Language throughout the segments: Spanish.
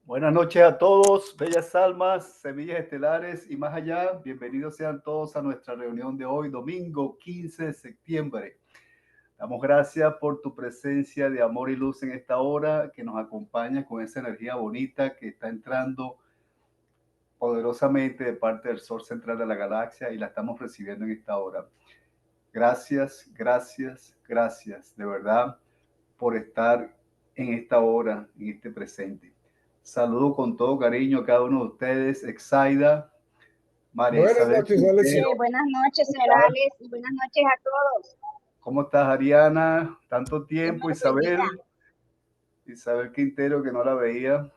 Buenas noches a todos, bellas almas, semillas estelares y más allá. Bienvenidos sean todos a nuestra reunión de hoy, domingo 15 de septiembre. Damos gracias por tu presencia de amor y luz en esta hora, que nos acompaña con esa energía bonita que está entrando poderosamente de parte del Sol central de la galaxia y la estamos recibiendo en esta hora. Gracias, gracias, gracias, de verdad, por estar en esta hora, en este presente. Saludo con todo cariño a cada uno de ustedes. Exaida, María Buenas Isabel noches, Alex. Buenas noches, señor Alex, y buenas noches a todos. ¿Cómo estás, Ariana? Tanto Dios me tiempo, los bendiga. Isabel Quintero, que no la veía.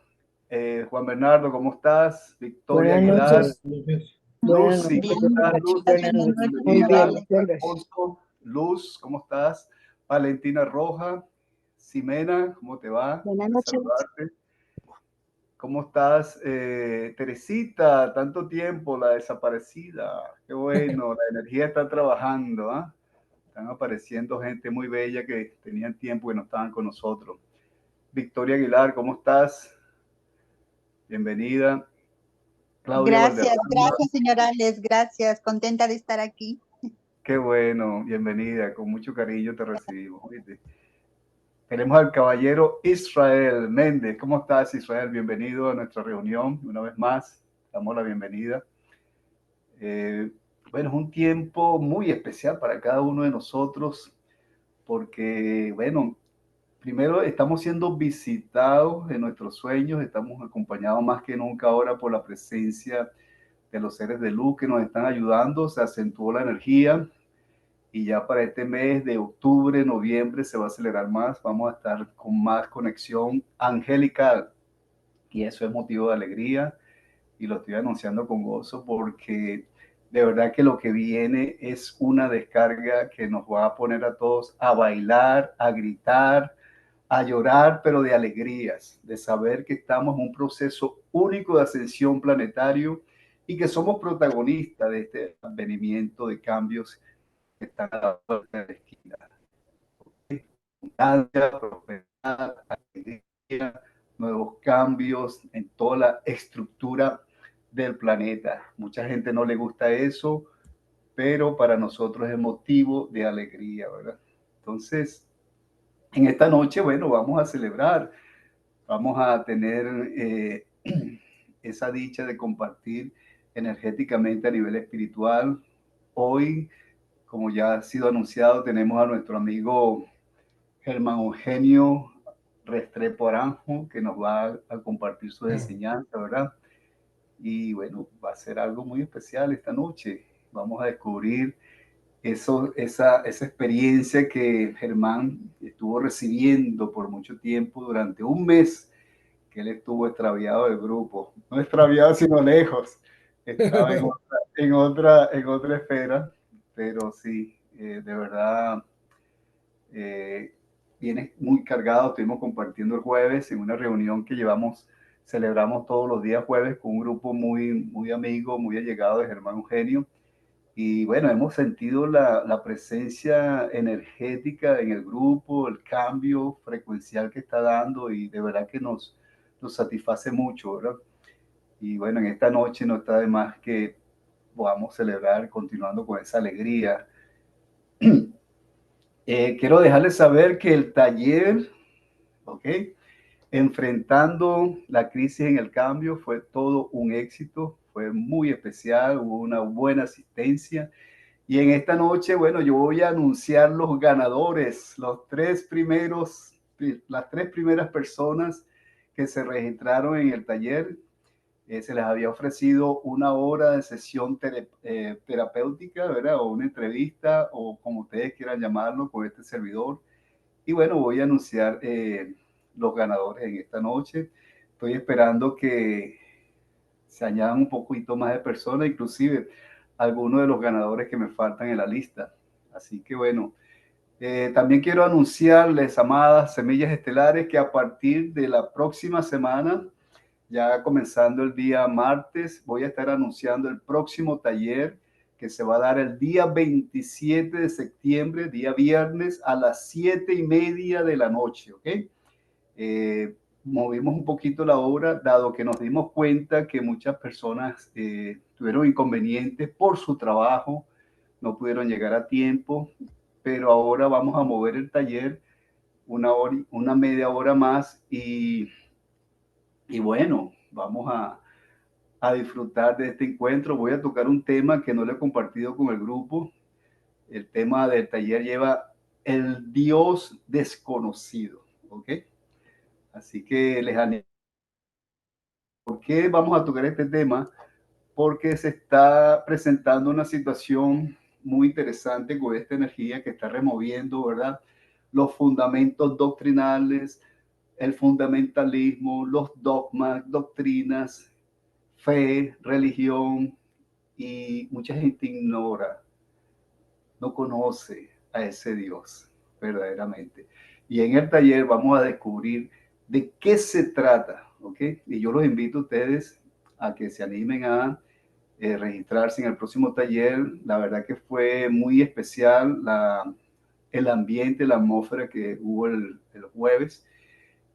Juan Bernardo, ¿cómo estás? Victoria Buenas Aguilar. noches. Lucy, Bien, ¿cómo estás, Lucy? buenas noches, Muy señor bien, Alex. Alfonso, Luz, ¿cómo estás? Valentina Roja, Ximena, ¿cómo te va? Buenas noches. Saludarte. ¿Cómo estás, Teresita? Tanto tiempo, la desaparecida. Qué bueno, la energía está trabajando, ¿ah? Están apareciendo gente muy bella que tenían tiempo que no estaban con nosotros. Victoria Aguilar, ¿cómo estás? Bienvenida. Claudia Gracias, Valderrama. gracias, señor Alex, gracias, contenta de estar aquí. Qué bueno, bienvenida, con mucho cariño te recibimos. ¿Oíste? Tenemos al caballero Israel Méndez. ¿Cómo estás, Israel? Bienvenido a nuestra reunión. Una vez más, damos la bienvenida. Bueno, es un tiempo muy especial para cada uno de nosotros porque, bueno, primero estamos siendo visitados en nuestros sueños, estamos acompañados más que nunca ahora por la presencia de los seres de luz que nos están ayudando, se acentuó la energía y ya para este mes de octubre, noviembre se va a acelerar más, vamos a estar con más conexión angelical y eso es motivo de alegría y lo estoy anunciando con gozo porque de verdad que lo que viene es una descarga que nos va a poner a todos a bailar, a gritar, a llorar, pero de alegrías, de saber que estamos en un proceso único de ascensión planetario y que somos protagonistas de este advenimiento de cambios que están a la puerta de la esquina. Abundancia, prosperidad, alegría, nuevos cambios en toda la estructura del planeta. Mucha gente no le gusta eso, pero para nosotros es motivo de alegría, ¿verdad? Entonces, en esta noche, bueno, vamos a celebrar, vamos a tener esa dicha de compartir energéticamente a nivel espiritual. Hoy, como ya ha sido anunciado, tenemos a nuestro amigo Germán Eugenio Restrepo Aranjo, que nos va a compartir sus enseñanzas, ¿verdad? Y bueno, va a ser algo muy especial esta noche. Vamos a descubrir esa experiencia que Germán estuvo recibiendo por mucho tiempo, durante un mes que él estuvo extraviado del grupo. No extraviado, sino lejos. Estaba en otra esfera, pero sí, de verdad, viene muy cargado. Estuvimos compartiendo el jueves en una reunión que celebramos todos los días jueves con un grupo muy amigo, muy allegado de Germán Eugenio. Y bueno, hemos sentido la presencia energética en el grupo, el cambio frecuencial que está dando y de verdad que nos satisface mucho, ¿verdad? Y bueno, en esta noche no está de más que podamos celebrar continuando con esa alegría. Quiero dejarles saber que el taller, ¿ok? Enfrentando la crisis en el cambio fue todo un éxito, fue muy especial, hubo una buena asistencia. Y en esta noche, bueno, yo voy a anunciar los ganadores, las tres primeras personas que se registraron en el taller. Se les había ofrecido una hora de sesión terapéutica, ¿verdad? O una entrevista, o como ustedes quieran llamarlo, con este servidor. Y bueno, voy a anunciar los ganadores en esta noche. Estoy esperando que se añadan un poquito más de personas, inclusive algunos de los ganadores que me faltan en la lista. Así que bueno, también quiero anunciarles, amadas semillas estelares, que a partir de la próxima semana, ya comenzando el día martes, voy a estar anunciando el próximo taller que se va a dar el día 27 de septiembre, día viernes, a las 7:30 de la noche, ¿ok? movimos un poquito la hora, dado que nos dimos cuenta que muchas personas tuvieron inconvenientes por su trabajo, no pudieron llegar a tiempo, pero ahora vamos a mover el taller una media hora más y bueno, vamos a disfrutar de este encuentro. Voy a tocar un tema que no lo he compartido con el grupo. El tema del taller lleva el Dios desconocido, ¿ok? Así que les animo. ¿Por qué vamos a tocar este tema? Porque se está presentando una situación muy interesante con esta energía que está removiendo, ¿verdad? Los fundamentos doctrinales, el fundamentalismo, los dogmas, doctrinas, fe, religión, y mucha gente ignora, no conoce a ese Dios verdaderamente. Y en el taller vamos a descubrir de qué se trata, ¿ok? Y yo los invito a ustedes a que se animen a registrarse en el próximo taller. La verdad que fue muy especial el ambiente, la atmósfera que hubo el jueves.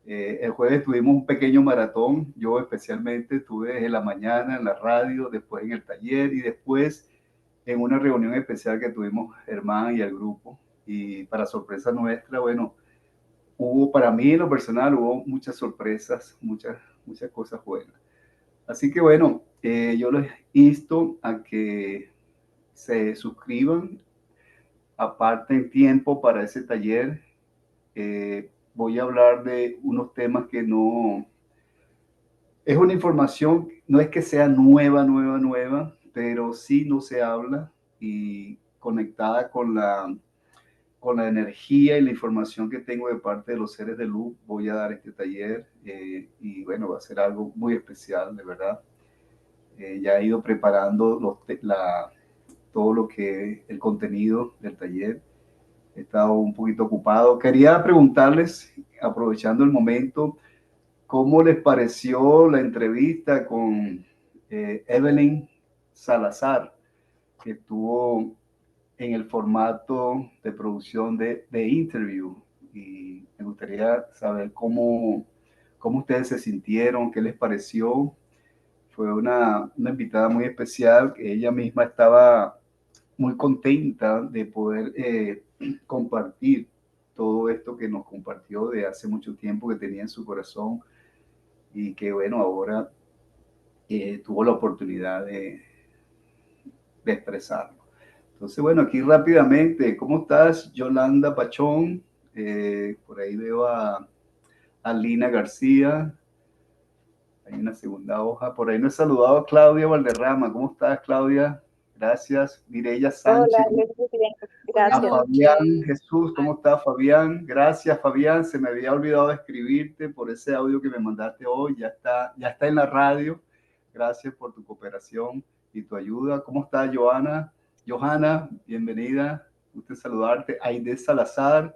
El jueves tuvimos un pequeño maratón, yo especialmente estuve desde la mañana en la radio, después en el taller y después en una reunión especial que tuvimos Germán y el grupo. Y para sorpresa nuestra, bueno, hubo para mí en lo personal, hubo muchas sorpresas, muchas cosas buenas. Así que bueno, yo les insto a que se suscriban, aparten tiempo para ese taller. Voy a hablar de unos temas que no, es una información, no es que sea nueva, pero sí no se habla y conectada con la energía y la información que tengo de parte de los seres de luz, voy a dar este taller y bueno, va a ser algo muy especial, de verdad. Ya he ido preparando todo lo que el contenido del taller. He estado un poquito ocupado. Quería preguntarles, aprovechando el momento, ¿cómo les pareció la entrevista con Evelyn Salazar, que estuvo en el formato de producción de interview? Y me gustaría saber cómo ustedes se sintieron, qué les pareció. Fue una invitada muy especial, que ella misma estaba muy contenta de poder compartir todo esto que nos compartió de hace mucho tiempo que tenía en su corazón y que bueno, ahora tuvo la oportunidad de expresarlo. Entonces, bueno, aquí rápidamente, ¿cómo estás, Yolanda Pachón? Por ahí veo a Lina García. Hay una segunda hoja. Por ahí no he saludado a Claudia Valderrama. ¿Cómo estás, Claudia? Gracias. Mireya Hola, Sánchez. muy bien, Buenas A gracias. Fabián noches. Jesús, ¿cómo está Fabián? Gracias, Fabián. Se me había olvidado de escribirte por ese audio que me mandaste hoy. Ya está en la radio. Gracias por tu cooperación y tu ayuda. ¿Cómo está Joana? Johanna, bienvenida. Gusto saludarte. Aide Salazar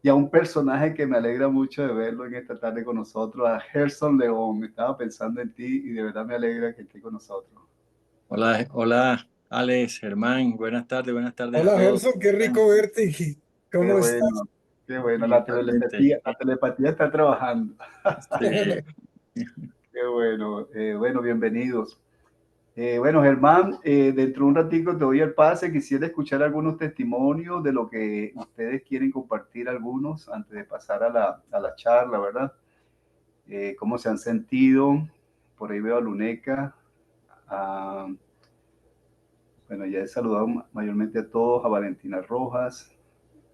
y a un personaje que me alegra mucho de verlo en esta tarde con nosotros, a Gerson León. Estaba pensando en ti y de verdad me alegra que esté con nosotros. Hola, hola, Alex, Germán, buenas tardes a Hola todos. Gerson, qué rico verte. Qué ¿Cómo estás? bueno, qué bueno. Igualmente. La telepatía está trabajando. Sí. Qué bueno. Bueno, bienvenidos. Bueno, Germán, dentro de un ratico te doy el pase. Quisiera escuchar algunos testimonios de lo que ustedes quieren compartir, algunos, antes de pasar a la charla, ¿verdad? ¿Cómo se han sentido? Por ahí veo a Luneca. a- bueno, ya he saludado mayormente a todos, a Valentina Rojas.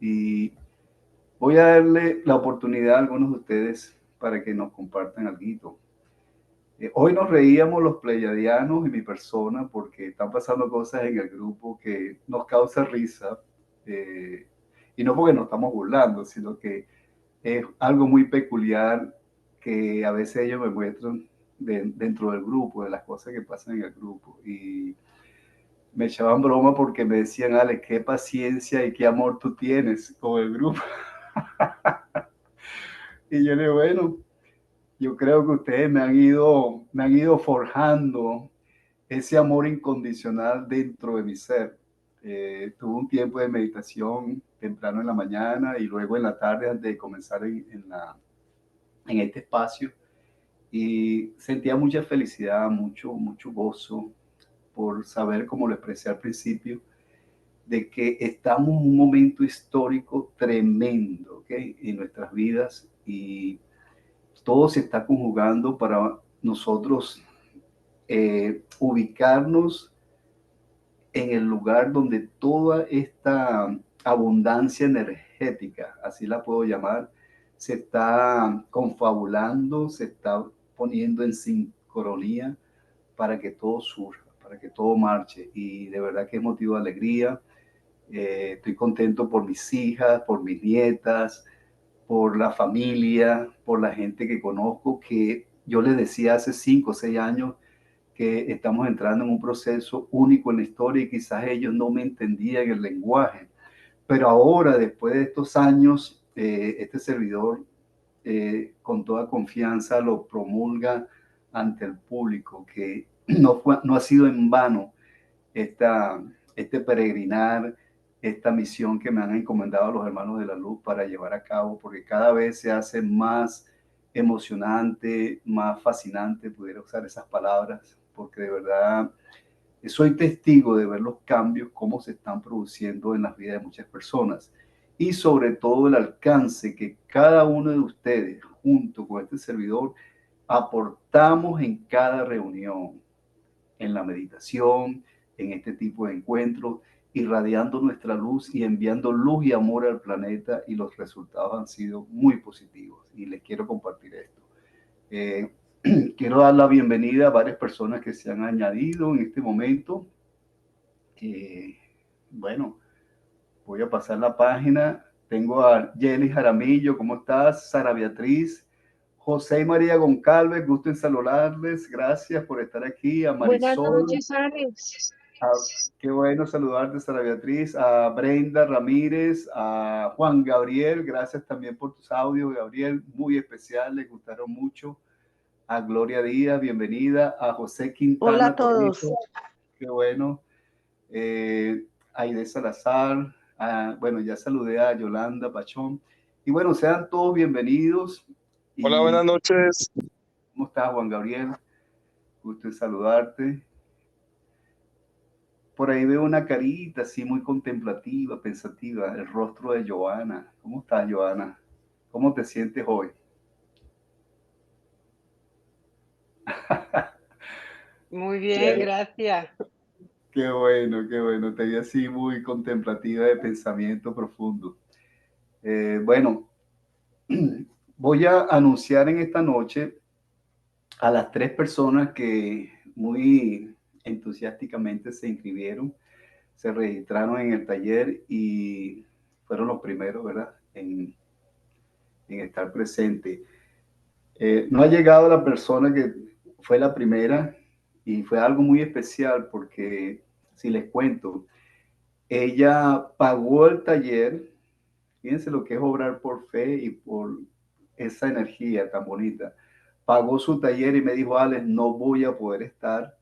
Y voy a darle la oportunidad a algunos de ustedes para que nos compartan algo. Hoy nos reíamos los pleyadianos y mi persona porque están pasando cosas en el grupo que nos causa risa. eh, y no porque nos estamos burlando, sino que es algo muy peculiar que a veces ellos me muestran dentro del grupo, de las cosas que pasan en el grupo. Y me echaban broma porque me decían, Alex, qué paciencia y qué amor tú tienes con el grupo. Y yo le digo, bueno, yo creo que ustedes me han ido forjando ese amor incondicional dentro de mi ser. Tuve un tiempo de meditación temprano en la mañana y luego en la tarde antes de comenzar en este espacio y sentía mucha felicidad, mucho gozo por saber, como lo expresé al principio, de que estamos en un momento histórico tremendo, ¿ok? En nuestras vidas y todo se está conjugando para nosotros ubicarnos en el lugar donde toda esta abundancia energética, así la puedo llamar, se está confabulando, se está poniendo en sincronía para que todo surja, para que todo marche. Y de verdad que es motivo de alegría. Estoy contento por mis hijas, por mis nietas, por la familia, por la gente que conozco, que yo les decía hace 5 o 6 años que estamos entrando en un proceso único en la historia y quizás ellos no me entendían el lenguaje. Pero ahora, después de estos años, este servidor con toda confianza lo promulga ante el público, que no ha sido en vano esta, este peregrinar, esta misión que me han encomendado los hermanos de la luz para llevar a cabo, porque cada vez se hace más emocionante, más fascinante, pudiera usar esas palabras, porque de verdad soy testigo de ver los cambios, cómo se están produciendo en las vidas de muchas personas y sobre todo el alcance que cada uno de ustedes, junto con este servidor, aportamos en cada reunión, en la meditación, en este tipo de encuentros, irradiando nuestra luz y enviando luz y amor al planeta, y los resultados han sido muy positivos y les quiero compartir esto. Eh, Quiero dar la bienvenida a varias personas que se han añadido en este momento. Bueno, voy a pasar la página. Tengo a Jenny Jaramillo, ¿cómo estás? Sara Beatriz, José y María Goncalves, gusto en saludarles, gracias por estar aquí. A Buenas Marisol, noches, Alex. qué bueno saludarte, Sara Beatriz. A Brenda Ramírez, a Juan Gabriel, gracias también por tus audios, Gabriel, muy especial, les gustaron mucho. A Gloria Díaz, bienvenida. A José Hola Quintana a todos. Torrijos, qué bueno. Aide Salazar, bueno, ya saludé a Yolanda Pachón. Y bueno, sean todos bienvenidos. Hola, buenas noches. ¿Cómo estás, Juan Gabriel? Gusto en saludarte. Por ahí veo una carita así muy contemplativa, pensativa, el rostro de Joana. ¿Cómo estás, Joana? ¿Cómo te sientes hoy? Muy bien, gracias. Qué bueno, qué bueno. Te vi así muy contemplativa de pensamiento profundo. Bueno, voy a anunciar en esta noche a las 3 personas que muy entusiásticamente se inscribieron, se registraron en el taller y fueron los primeros, ¿verdad? En estar presente. No ha llegado la persona que fue la primera y fue algo muy especial porque, si les cuento, ella pagó el taller. Fíjense lo que es obrar por fe y por esa energía tan bonita. Pagó su taller y me dijo: Alex, no voy a poder estar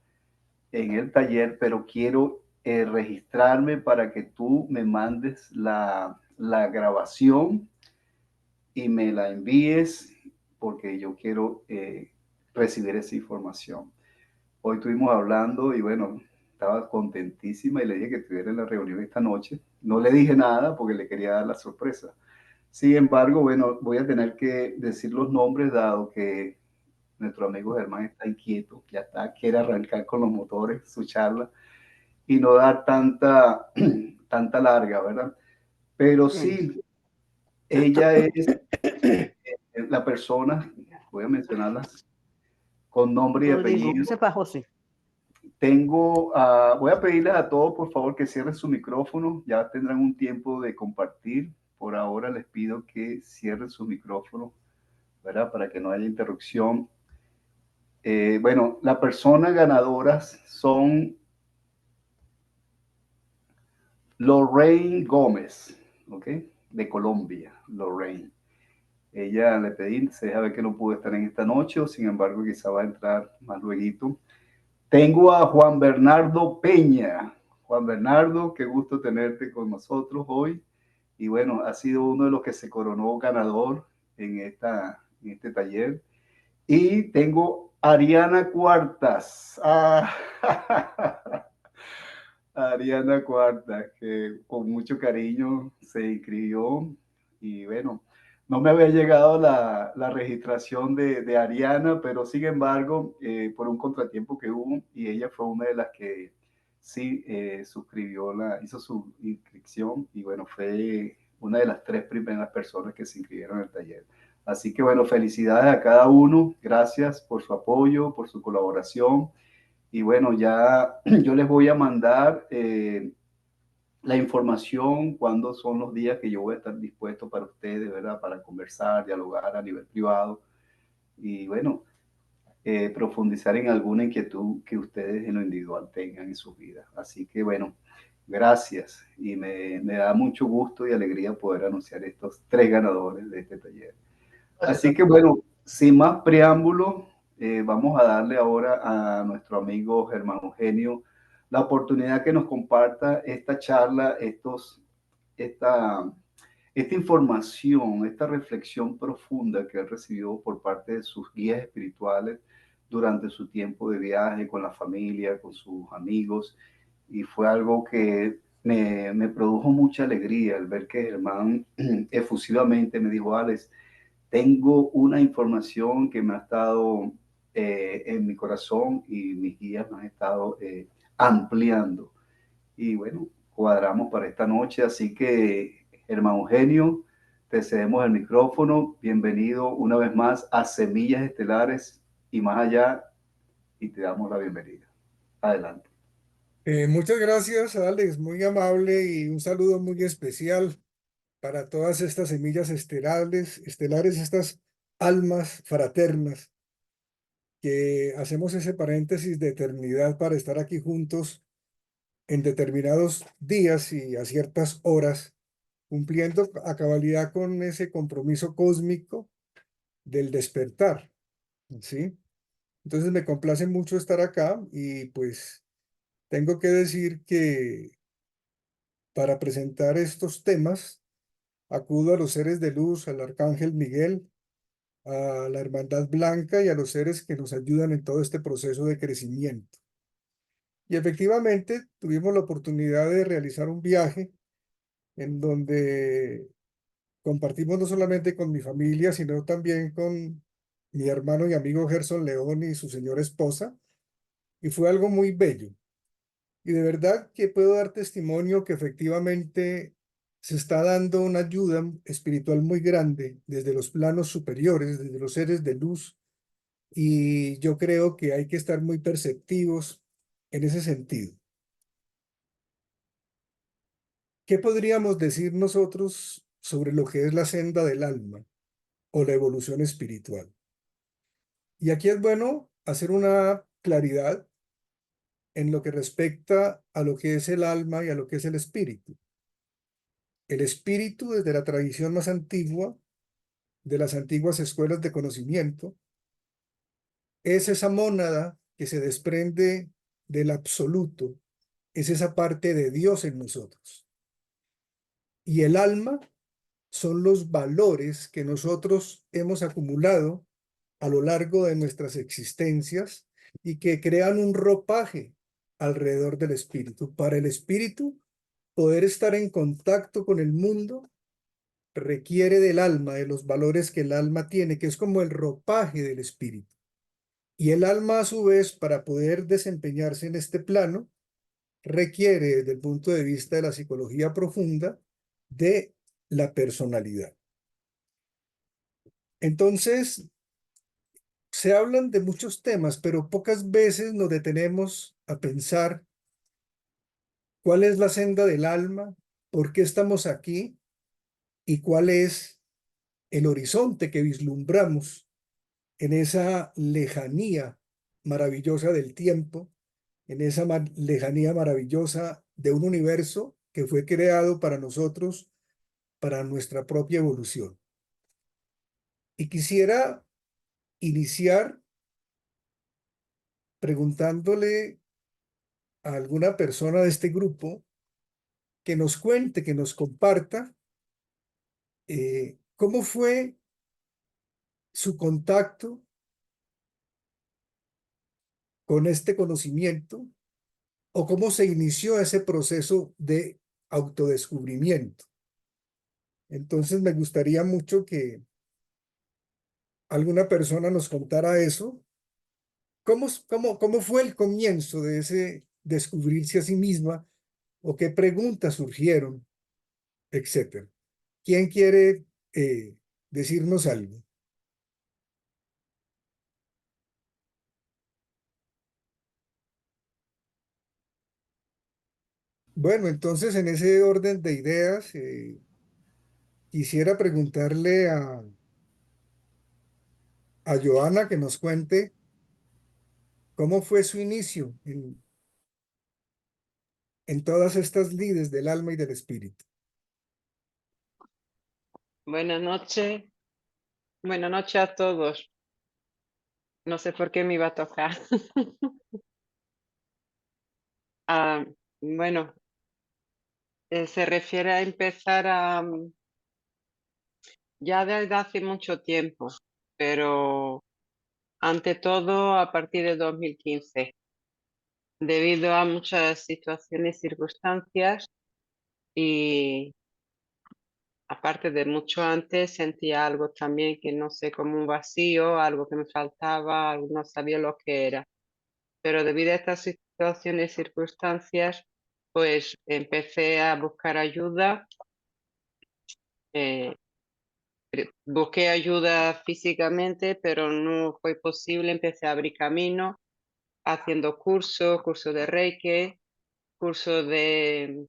en el taller, pero quiero registrarme para que tú me mandes la grabación y me la envíes, porque yo quiero recibir esa información. Hoy estuvimos hablando y bueno, estaba contentísima y le dije que estuviera en la reunión esta noche. No le dije nada porque le quería dar la sorpresa. Sin embargo, bueno, voy a tener que decir los nombres dado que nuestro amigo Germán está inquieto, ya está, quiere arrancar con los motores su charla y no dar tanta larga, ¿verdad? Pero sí, ella es la persona, voy a mencionarlas con nombre y Rodrigo, apellido. sepa José. Voy a pedirles a todos, por favor, que cierren su micrófono. Ya tendrán un tiempo de compartir. Por ahora les pido que cierren su micrófono, ¿verdad? Para que no haya interrupción. Bueno, las personas ganadoras son Lorraine Gómez, ¿ok? De Colombia, Lorraine. Ella le pedí, se deja ver que no pudo estar en esta noche, o sin embargo quizá va a entrar más luego. Tengo a Juan Bernardo Peña. Juan Bernardo, qué gusto tenerte con nosotros hoy. Y bueno, ha sido uno de los que se coronó ganador en en este taller. Y tengo Ariana Cuartas. Ariana Cuartas, que con mucho cariño se inscribió. Y bueno, no me había llegado la registración de Ariana, pero sin embargo, por un contratiempo que hubo, y ella fue una de las que sí suscribió, hizo su inscripción, y bueno, fue una de las 3 primeras personas que se inscribieron en el taller. Así que bueno, felicidades a cada uno, gracias por su apoyo, por su colaboración. Y bueno, ya yo les voy a mandar la información, cuándo son los días que yo voy a estar dispuesto para ustedes, ¿verdad? Para conversar, dialogar a nivel privado y bueno, profundizar en alguna inquietud que ustedes en lo individual tengan en sus vidas. Así que bueno, gracias y me da mucho gusto y alegría poder anunciar estos 3 ganadores de este taller. Así que bueno, sin más preámbulo, vamos a darle ahora a nuestro amigo Germán Eugenio la oportunidad que nos comparta esta charla, esta, esta información, esta reflexión profunda que él recibió por parte de sus guías espirituales durante su tiempo de viaje con la familia, con sus amigos. Y fue algo que me produjo mucha alegría el ver que Germán efusivamente me dijo, Alex, tengo una información que me ha estado en mi corazón y mis guías me han estado ampliando. Y bueno, cuadramos para esta noche, así que, hermano Eugenio, te cedemos el micrófono. Bienvenido una vez más a Semillas Estelares y más allá, y te damos la bienvenida. Adelante. Muchas gracias, Alex, muy amable y un saludo muy especial para todas estas semillas estelares, estas almas fraternas que hacemos ese paréntesis de eternidad para estar aquí juntos en determinados días y a ciertas horas, cumpliendo a cabalidad con ese compromiso cósmico del despertar, ¿sí? Entonces me complace mucho estar acá y pues tengo que decir que para presentar estos temas acudo a los seres de luz, al Arcángel Miguel, a la Hermandad Blanca y a los seres que nos ayudan en todo este proceso de crecimiento. Y efectivamente tuvimos la oportunidad de realizar un viaje en donde compartimos no solamente con mi familia, sino también con mi hermano y amigo Gerson León y su señora esposa, y fue algo muy bello. Y de verdad que puedo dar testimonio que efectivamente se está dando una ayuda espiritual muy grande desde los planos superiores, desde los seres de luz, y yo creo que hay que estar muy perceptivos en ese sentido. ¿Qué podríamos decir nosotros sobre lo que es la senda del alma o la evolución espiritual? Y aquí es bueno hacer una claridad en lo que respecta a lo que es el alma y a lo que es el espíritu. El espíritu, desde la tradición más antigua, de las antiguas escuelas de conocimiento, es esa mónada que se desprende del absoluto, es esa parte de Dios en nosotros. Y el alma son los valores que nosotros hemos acumulado a lo largo de nuestras existencias y que crean un ropaje alrededor del espíritu. Para el espíritu, poder estar en contacto con el mundo requiere del alma, de los valores que el alma tiene, que es como el ropaje del espíritu. Y el alma, a su vez, para poder desempeñarse en este plano, requiere, desde el punto de vista de la psicología profunda, de la personalidad. Entonces, se hablan de muchos temas, pero pocas veces nos detenemos a pensar cuál es la senda del alma, por qué estamos aquí y cuál es el horizonte que vislumbramos en esa lejanía maravillosa del tiempo, en esa lejanía maravillosa de un universo que fue creado para nosotros, para nuestra propia evolución. Y quisiera iniciar preguntándole a alguna persona de este grupo que nos cuente, que nos comparta cómo fue su contacto con este conocimiento o cómo se inició ese proceso de autodescubrimiento. Entonces me gustaría mucho que alguna persona nos contara eso. ¿Cómo fue el comienzo de ese descubrirse a sí misma o qué preguntas surgieron, etcétera? ¿Quién quiere decirnos algo? Bueno, entonces en ese orden de ideas, quisiera preguntarle a Joana que nos cuente cómo fue su inicio en todas estas lides del alma y del espíritu. Buenas noches. Buenas noches a todos. No sé por qué me iba a tocar. Ah, bueno, se refiere a empezar ya desde hace mucho tiempo, pero ante todo a partir de 2015, debido a muchas situaciones y circunstancias y aparte de mucho antes sentía algo también que no sé, como un vacío, algo que me faltaba, no sabía lo que era. Pero debido a estas situaciones y circunstancias, pues empecé a buscar ayuda. eh, Busqué ayuda físicamente, pero no fue posible. Empecé a abrir camino haciendo cursos de Reiki, cursos de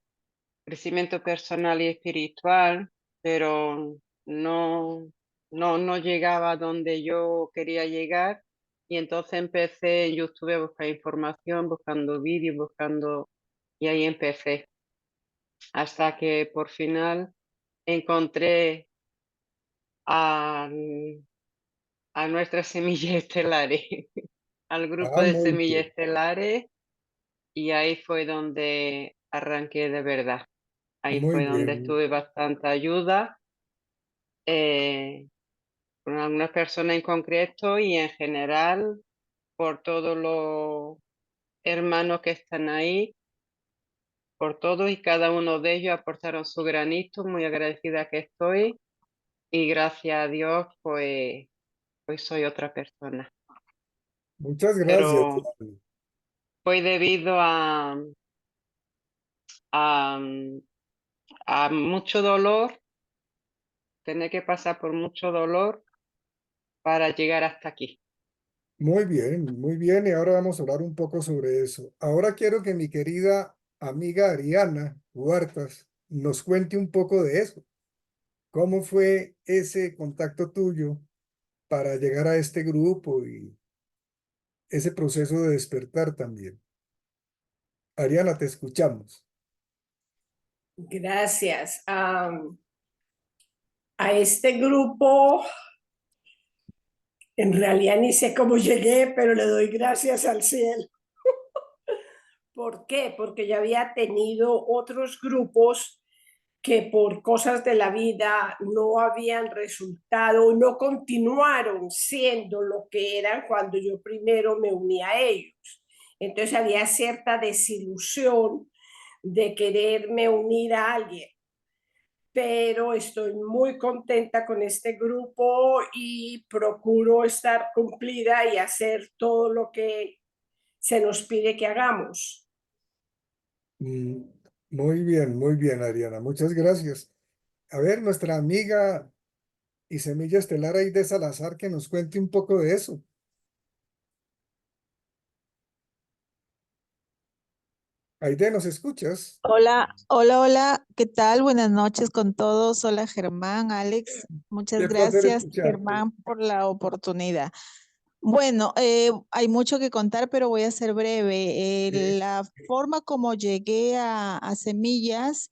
crecimiento personal y espiritual, pero no, no llegaba a donde yo quería llegar. Y entonces empecé en YouTube a buscar información, buscando vídeos, y ahí empecé, hasta que por final encontré a, a nuestras semillas estelares, al grupo Ah, de muy semillas bien, estelares, y ahí fue donde arranqué de verdad. Ahí muy fue donde bien. estuve bastante ayuda eh, con algunas personas en concreto y en general por todos los hermanos que están ahí, por todos y cada uno de ellos aportaron su granito, muy agradecida que estoy y gracias a Dios pues soy otra persona. Muchas gracias, Pero Joana. fue debido a, a mucho dolor, tener que pasar por mucho dolor para llegar hasta aquí. Muy bien, muy bien. Y ahora vamos a hablar un poco sobre eso. Ahora quiero que mi querida amiga Ariana Huertas nos cuente un poco de eso. ¿Cómo fue ese contacto tuyo para llegar a este grupo y ese proceso de despertar también? Ariana, te escuchamos. Gracias. A este grupo, en realidad ni sé cómo llegué, pero le doy gracias al cielo. ¿Por qué? Porque ya había tenido otros grupos que por cosas de la vida no habían resultado, no continuaron siendo lo que eran cuando yo primero me uní a ellos. Entonces había cierta desilusión de quererme unir a alguien, pero estoy muy contenta con este grupo y procuro estar cumplida y hacer todo lo que se nos pide que hagamos. Mm, muy bien, Ariana. Muchas gracias. A ver, nuestra amiga y semilla estelar Aide Salazar, que nos cuente un poco de eso. Aide, ¿nos escuchas? Hola, hola, hola, ¿qué tal? Buenas noches con todos. Hola Germán, Alex. Muchas Qué placer gracias escucharte. Germán por la oportunidad. Bueno, hay mucho que contar, pero voy a ser breve. Eh, La forma como llegué a Semillas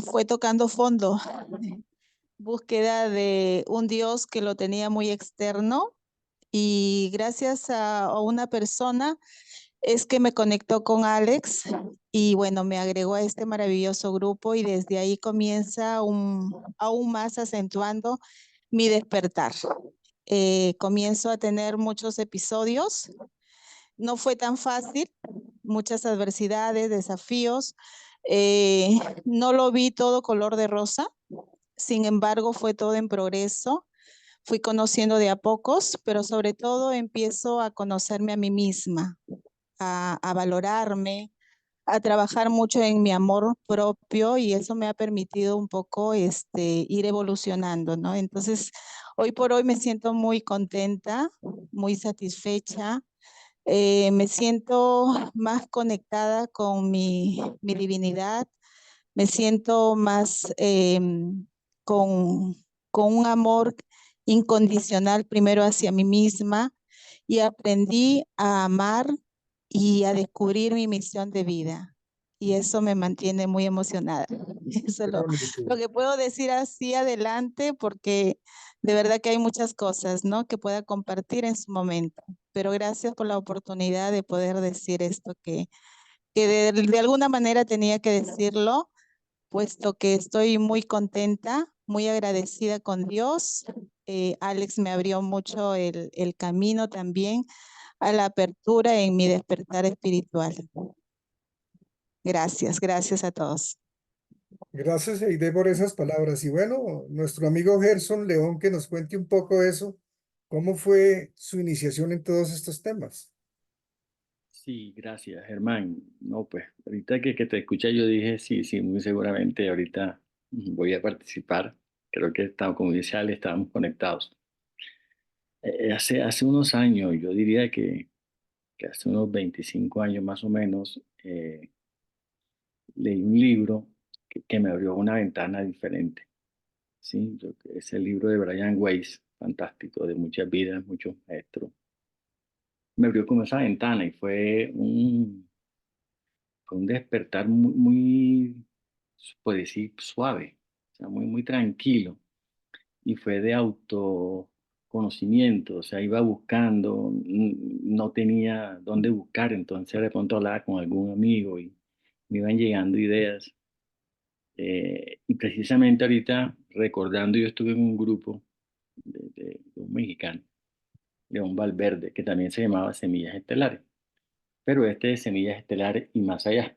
fue tocando fondo, búsqueda de un Dios que lo tenía muy externo y gracias a una persona es que me conectó con Alex y bueno, me agregó a este maravilloso grupo y desde ahí comienza aún más acentuando mi despertar. comienzo a tener muchos episodios. No fue tan fácil, muchas adversidades, desafíos. No lo vi todo color de rosa, sin embargo fue todo en progreso. Fui conociendo de a pocos, pero sobre todo empiezo a conocerme a mí misma, a valorarme, a trabajar mucho en mi amor propio y eso me ha permitido un poco ir evolucionando, ¿no? Entonces, hoy por hoy me siento muy contenta, muy satisfecha, me siento más conectada con mi divinidad, me siento más con, con un amor incondicional primero hacia mí misma y aprendí a amar y a descubrir mi misión de vida. Y eso me mantiene muy emocionada. Eso es Qué bonito. lo que puedo decir así adelante, porque de verdad que hay muchas cosas, ¿no? Que pueda compartir en su momento. Pero gracias por la oportunidad de poder decir esto que de alguna manera tenía que decirlo, puesto que estoy muy contenta, muy agradecida con Dios. Alex me abrió mucho el camino también a la apertura en mi despertar espiritual. Gracias, gracias a todos. Gracias, Eide, por esas palabras. Y bueno, nuestro amigo Gerson León, que nos cuente un poco eso, cómo fue su iniciación en todos estos temas. Sí, gracias, Germán. No, pues ahorita que te escuché yo dije, sí, sí, muy seguramente ahorita voy a participar. Creo que estamos, como dice Ale, estábamos conectados. Hace unos años, yo diría que hace unos 25 años más o menos, leí un libro que me abrió una ventana diferente. Sí, es el libro de Brian Weiss, fantástico, de muchas vidas, muchos maestros. Me abrió como esa ventana y fue un despertar muy, puedo decir, suave, o sea, muy tranquilo. Y fue de autoconocimiento, o sea, iba buscando, no tenía dónde buscar, entonces de pronto hablaba con algún amigo y me iban llegando ideas. Y precisamente ahorita, recordando, yo estuve en un grupo de un mexicano, León Valverde, que también se llamaba Semillas Estelares, pero este de Semillas Estelares y más allá.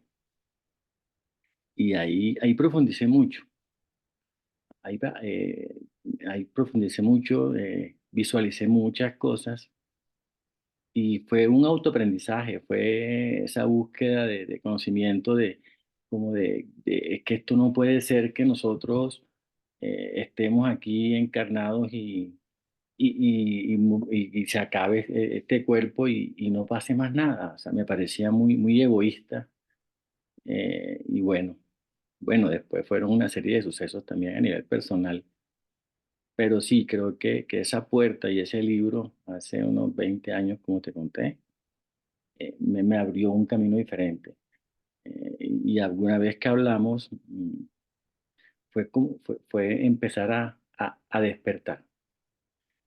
Y ahí profundicé mucho, ahí, va- eh, ahí profundicé mucho, visualicé muchas cosas y fue un autoaprendizaje, fue esa búsqueda de conocimiento es que esto no puede ser que nosotros estemos aquí encarnados y se acabe este cuerpo y no pase más nada. O sea, me parecía muy egoísta. Y bueno, después fueron una serie de sucesos también a nivel personal. Pero sí, creo que esa puerta y ese libro, hace unos 20 años, como te conté, me abrió un camino diferente. Y alguna vez que hablamos, fue empezar a despertar.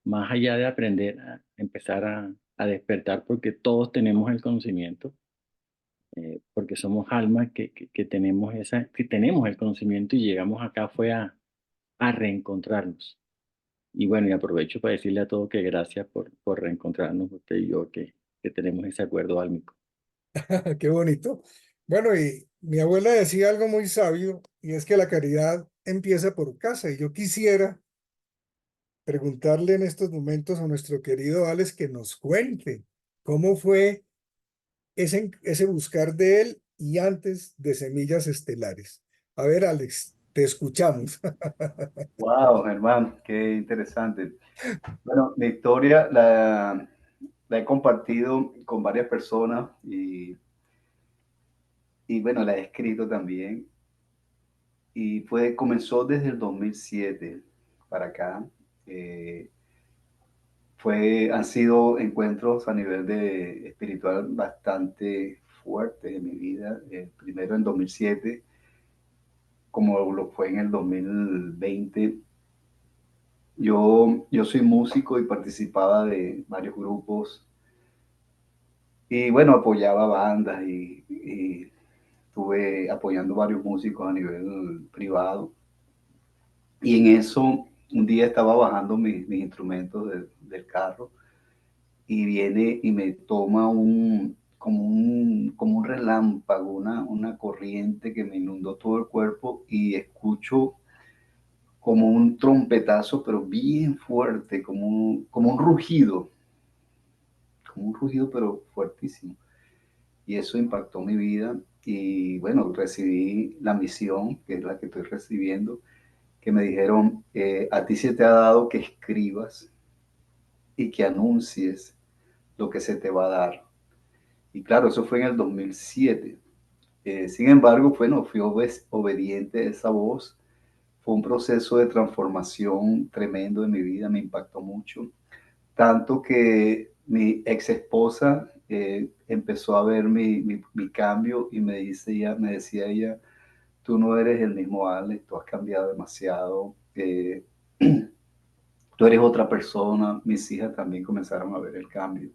Más allá de aprender, a empezar a despertar, porque todos tenemos el conocimiento, porque somos almas que tenemos que tenemos el conocimiento y llegamos acá fue a reencontrarnos. Y bueno, y aprovecho para decirle a todos que gracias por reencontrarnos usted y yo, que tenemos ese acuerdo álmico. Qué bonito. Bueno, y mi abuela decía algo muy sabio, y es que la caridad empieza por casa. Y yo quisiera preguntarle en estos momentos a nuestro querido Alex que nos cuente cómo fue ese buscar de él y antes de Semillas Estelares. A ver, Alex, te escuchamos. Wow, hermano, qué interesante. Bueno, mi historia la he compartido con varias personas y bueno, la he escrito también. Y comenzó desde el 2007 para acá. Eh, Han sido encuentros a nivel de espiritual bastante fuertes en mi vida. Primero en 2007, como lo fue en el 2020. Yo soy músico y participaba de varios grupos y bueno, apoyaba bandas y estuve apoyando varios músicos a nivel privado. Y en eso un día estaba bajando mis instrumentos del carro y viene y me toma como un relámpago, una corriente que me inundó todo el cuerpo y escucho como un trompetazo, pero bien fuerte, como un rugido, pero fuertísimo. Y eso impactó mi vida y bueno, recibí la misión, que es la que estoy recibiendo, que me dijeron, a ti se te ha dado que escribas y que anuncies lo que se te va a dar. Y claro, eso fue en el 2007. Sin embargo, bueno, fui obediente a esa voz. Fue un proceso de transformación tremendo en mi vida, me impactó mucho. Tanto que mi ex esposa empezó a ver mi cambio y me decía ella, tú no eres el mismo Alex, tú has cambiado demasiado, tú eres otra persona. Mis hijas también comenzaron a ver el cambio.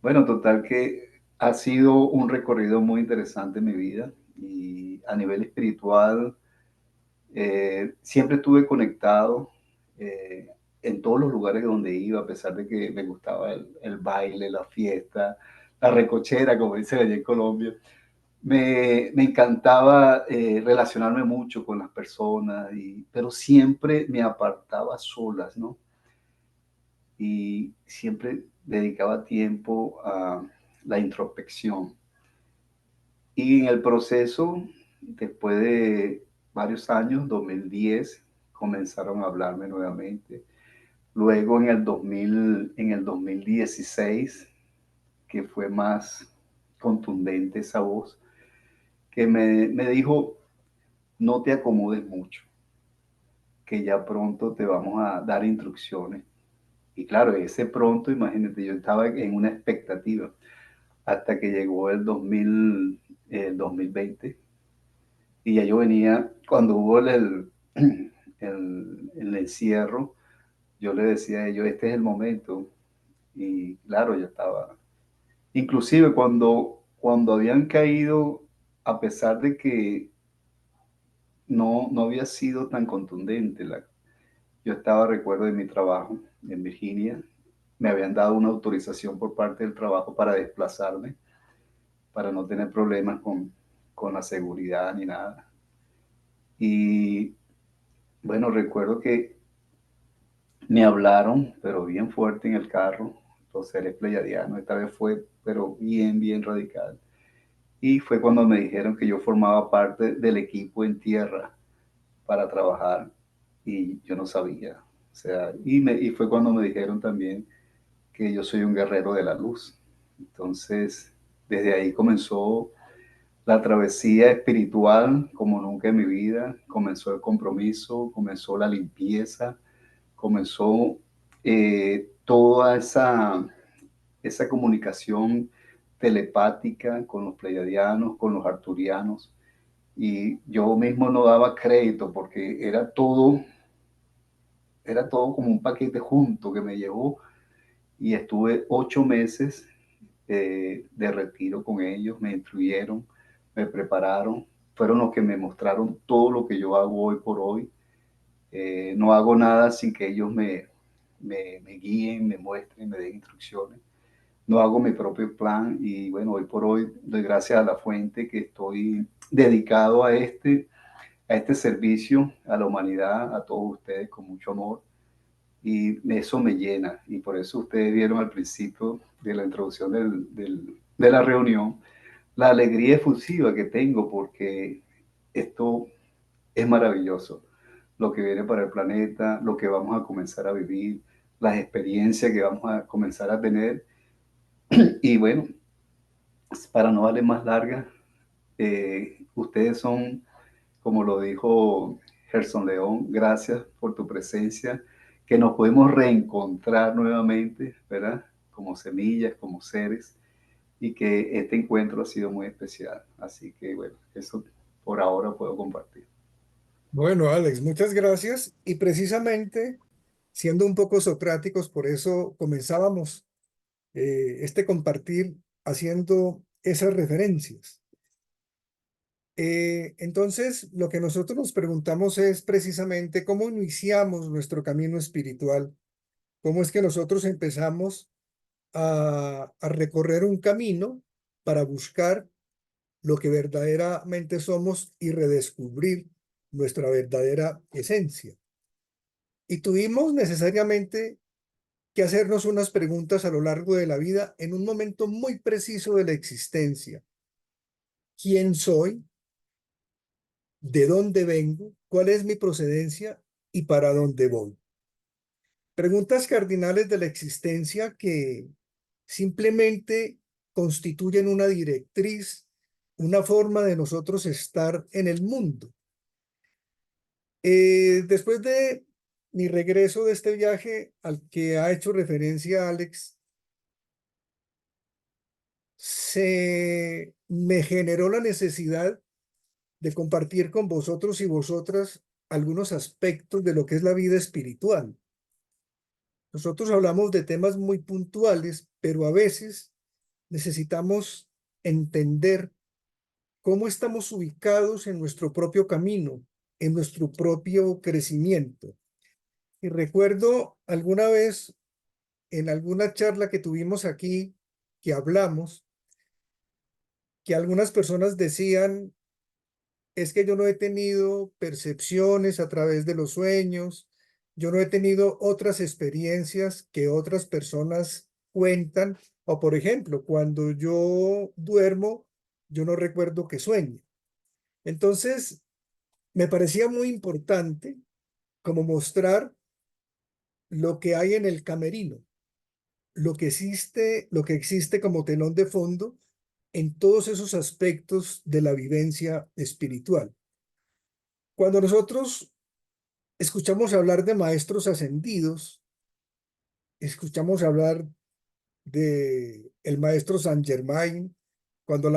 Bueno, total que ha sido un recorrido muy interesante en mi vida y a nivel espiritual siempre estuve conectado eh, en todos los lugares donde iba, a pesar de que me gustaba el baile, la fiesta, la recochera, como dicen allá en Colombia. Me encantaba relacionarme mucho con las personas, pero siempre me apartaba a solas, ¿no? Y siempre dedicaba tiempo a la introspección. Y en el proceso, después de varios años, 2010, comenzaron a hablarme nuevamente. Luego en el 2016, que fue más contundente esa voz, que me dijo, no te acomodes mucho, que ya pronto te vamos a dar instrucciones. Y claro, ese pronto, imagínate, yo estaba en una expectativa hasta que llegó el 2020 y ya yo venía, cuando hubo el encierro, yo le decía a ellos, este es el momento. Y claro, yo estaba, inclusive cuando habían caído, a pesar de que no había sido tan contundente, yo estaba, recuerdo de mi trabajo en Virginia, me habían dado una autorización por parte del trabajo para desplazarme, para no tener problemas con la seguridad ni nada. Y bueno, recuerdo que me hablaron, pero bien fuerte en el carro, los seres pleyadianos. Esta vez fue, pero bien radical. Y fue cuando me dijeron que yo formaba parte del equipo en tierra para trabajar y yo no sabía. O sea, y fue cuando me dijeron también que yo soy un guerrero de la luz. Entonces, desde ahí comenzó la travesía espiritual como nunca en mi vida. Comenzó el compromiso, comenzó la limpieza, comenzó toda esa comunicación telepática con los pleiadianos, con los arturianos, y yo mismo no daba crédito porque era todo como un paquete junto que me llevó y estuve 8 meses de retiro con ellos, me instruyeron, me prepararon, fueron los que me mostraron todo lo que yo hago hoy por hoy. No hago nada sin que ellos me guíen, me muestren, me den instrucciones. No hago mi propio plan y bueno, hoy por hoy doy gracias a la fuente que estoy dedicado a este servicio a la humanidad, a todos ustedes con mucho amor y eso me llena y por eso ustedes vieron al principio de la introducción de la reunión la alegría efusiva que tengo porque esto es maravilloso, lo que viene para el planeta, lo que vamos a comenzar a vivir, las experiencias que vamos a comenzar a tener. Y bueno, para no darle más larga, ustedes son, como lo dijo Gerson León, gracias por tu presencia, que nos podemos reencontrar nuevamente, ¿verdad? Como semillas, como seres, y que este encuentro ha sido muy especial. Así que bueno, eso por ahora puedo compartir. Bueno, Alex, muchas gracias. Y precisamente, siendo un poco socráticos, por eso comenzábamos este compartir haciendo esas referencias. Entonces, lo que nosotros nos preguntamos es precisamente cómo iniciamos nuestro camino espiritual, cómo es que nosotros empezamos a recorrer un camino para buscar lo que verdaderamente somos y redescubrir nuestra verdadera esencia. Y tuvimos necesariamente que hacernos unas preguntas a lo largo de la vida en un momento muy preciso de la existencia. ¿Quién soy? ¿De dónde vengo? ¿Cuál es mi procedencia? ¿Y para dónde voy? Preguntas cardinales de la existencia que simplemente constituyen una directriz, una forma de nosotros estar en el mundo. Después de mi regreso de este viaje al que ha hecho referencia Alex, se me generó la necesidad de compartir con vosotros y vosotras algunos aspectos de lo que es la vida espiritual. Nosotros hablamos de temas muy puntuales, pero a veces necesitamos entender cómo estamos ubicados en nuestro propio camino, en nuestro propio crecimiento. Y recuerdo alguna vez en alguna charla que tuvimos aquí, que hablamos, que algunas personas decían, es que yo no he tenido percepciones a través de los sueños, yo no he tenido otras experiencias que otras personas cuentan, o por ejemplo, cuando yo duermo, yo no recuerdo que sueñe. Entonces, me parecía muy importante como mostrar lo que hay en el camerino, lo que existe como telón de fondo en todos esos aspectos de la vivencia espiritual. Cuando nosotros escuchamos hablar de maestros ascendidos, escuchamos hablar de el maestro Saint Germain, cuando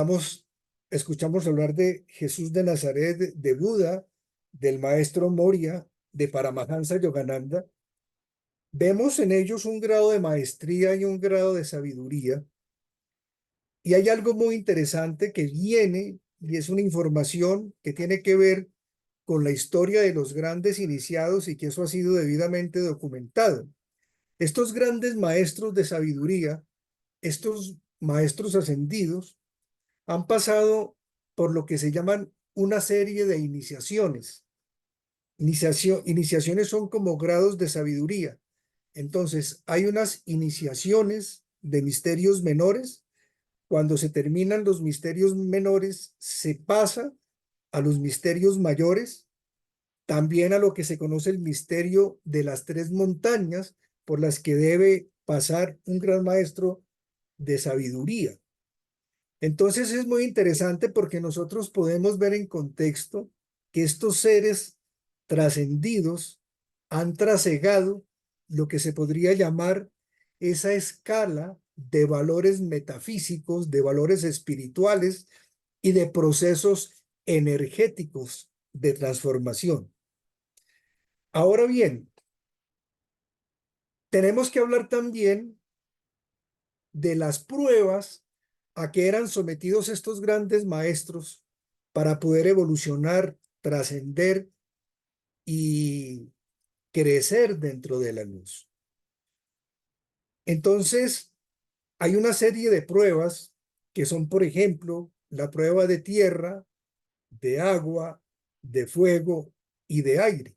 escuchamos hablar de Jesús de Nazaret, de Buda, del maestro Moria, de Paramahansa Yogananda, vemos en ellos un grado de maestría y un grado de sabiduría. Y hay algo muy interesante que viene y es una información que tiene que ver con la historia de los grandes iniciados y que eso ha sido debidamente documentado. Estos grandes maestros de sabiduría, estos maestros ascendidos, han pasado por lo que se llaman una serie de iniciaciones. Iniciaciones son como grados de sabiduría. Entonces, hay unas iniciaciones de misterios menores. Cuando se terminan los misterios menores, se pasa a los misterios mayores, también a lo que se conoce el misterio de las tres montañas por las que debe pasar un gran maestro de sabiduría. Entonces es muy interesante porque nosotros podemos ver en contexto que estos seres trascendidos han trasegado lo que se podría llamar esa escala de valores metafísicos, de valores espirituales y de procesos energéticos de transformación. Ahora bien, tenemos que hablar también de las pruebas a que eran sometidos estos grandes maestros para poder evolucionar, trascender y crecer dentro de la luz. Entonces, hay una serie de pruebas que son, por ejemplo, la prueba de tierra, de agua, de fuego y de aire.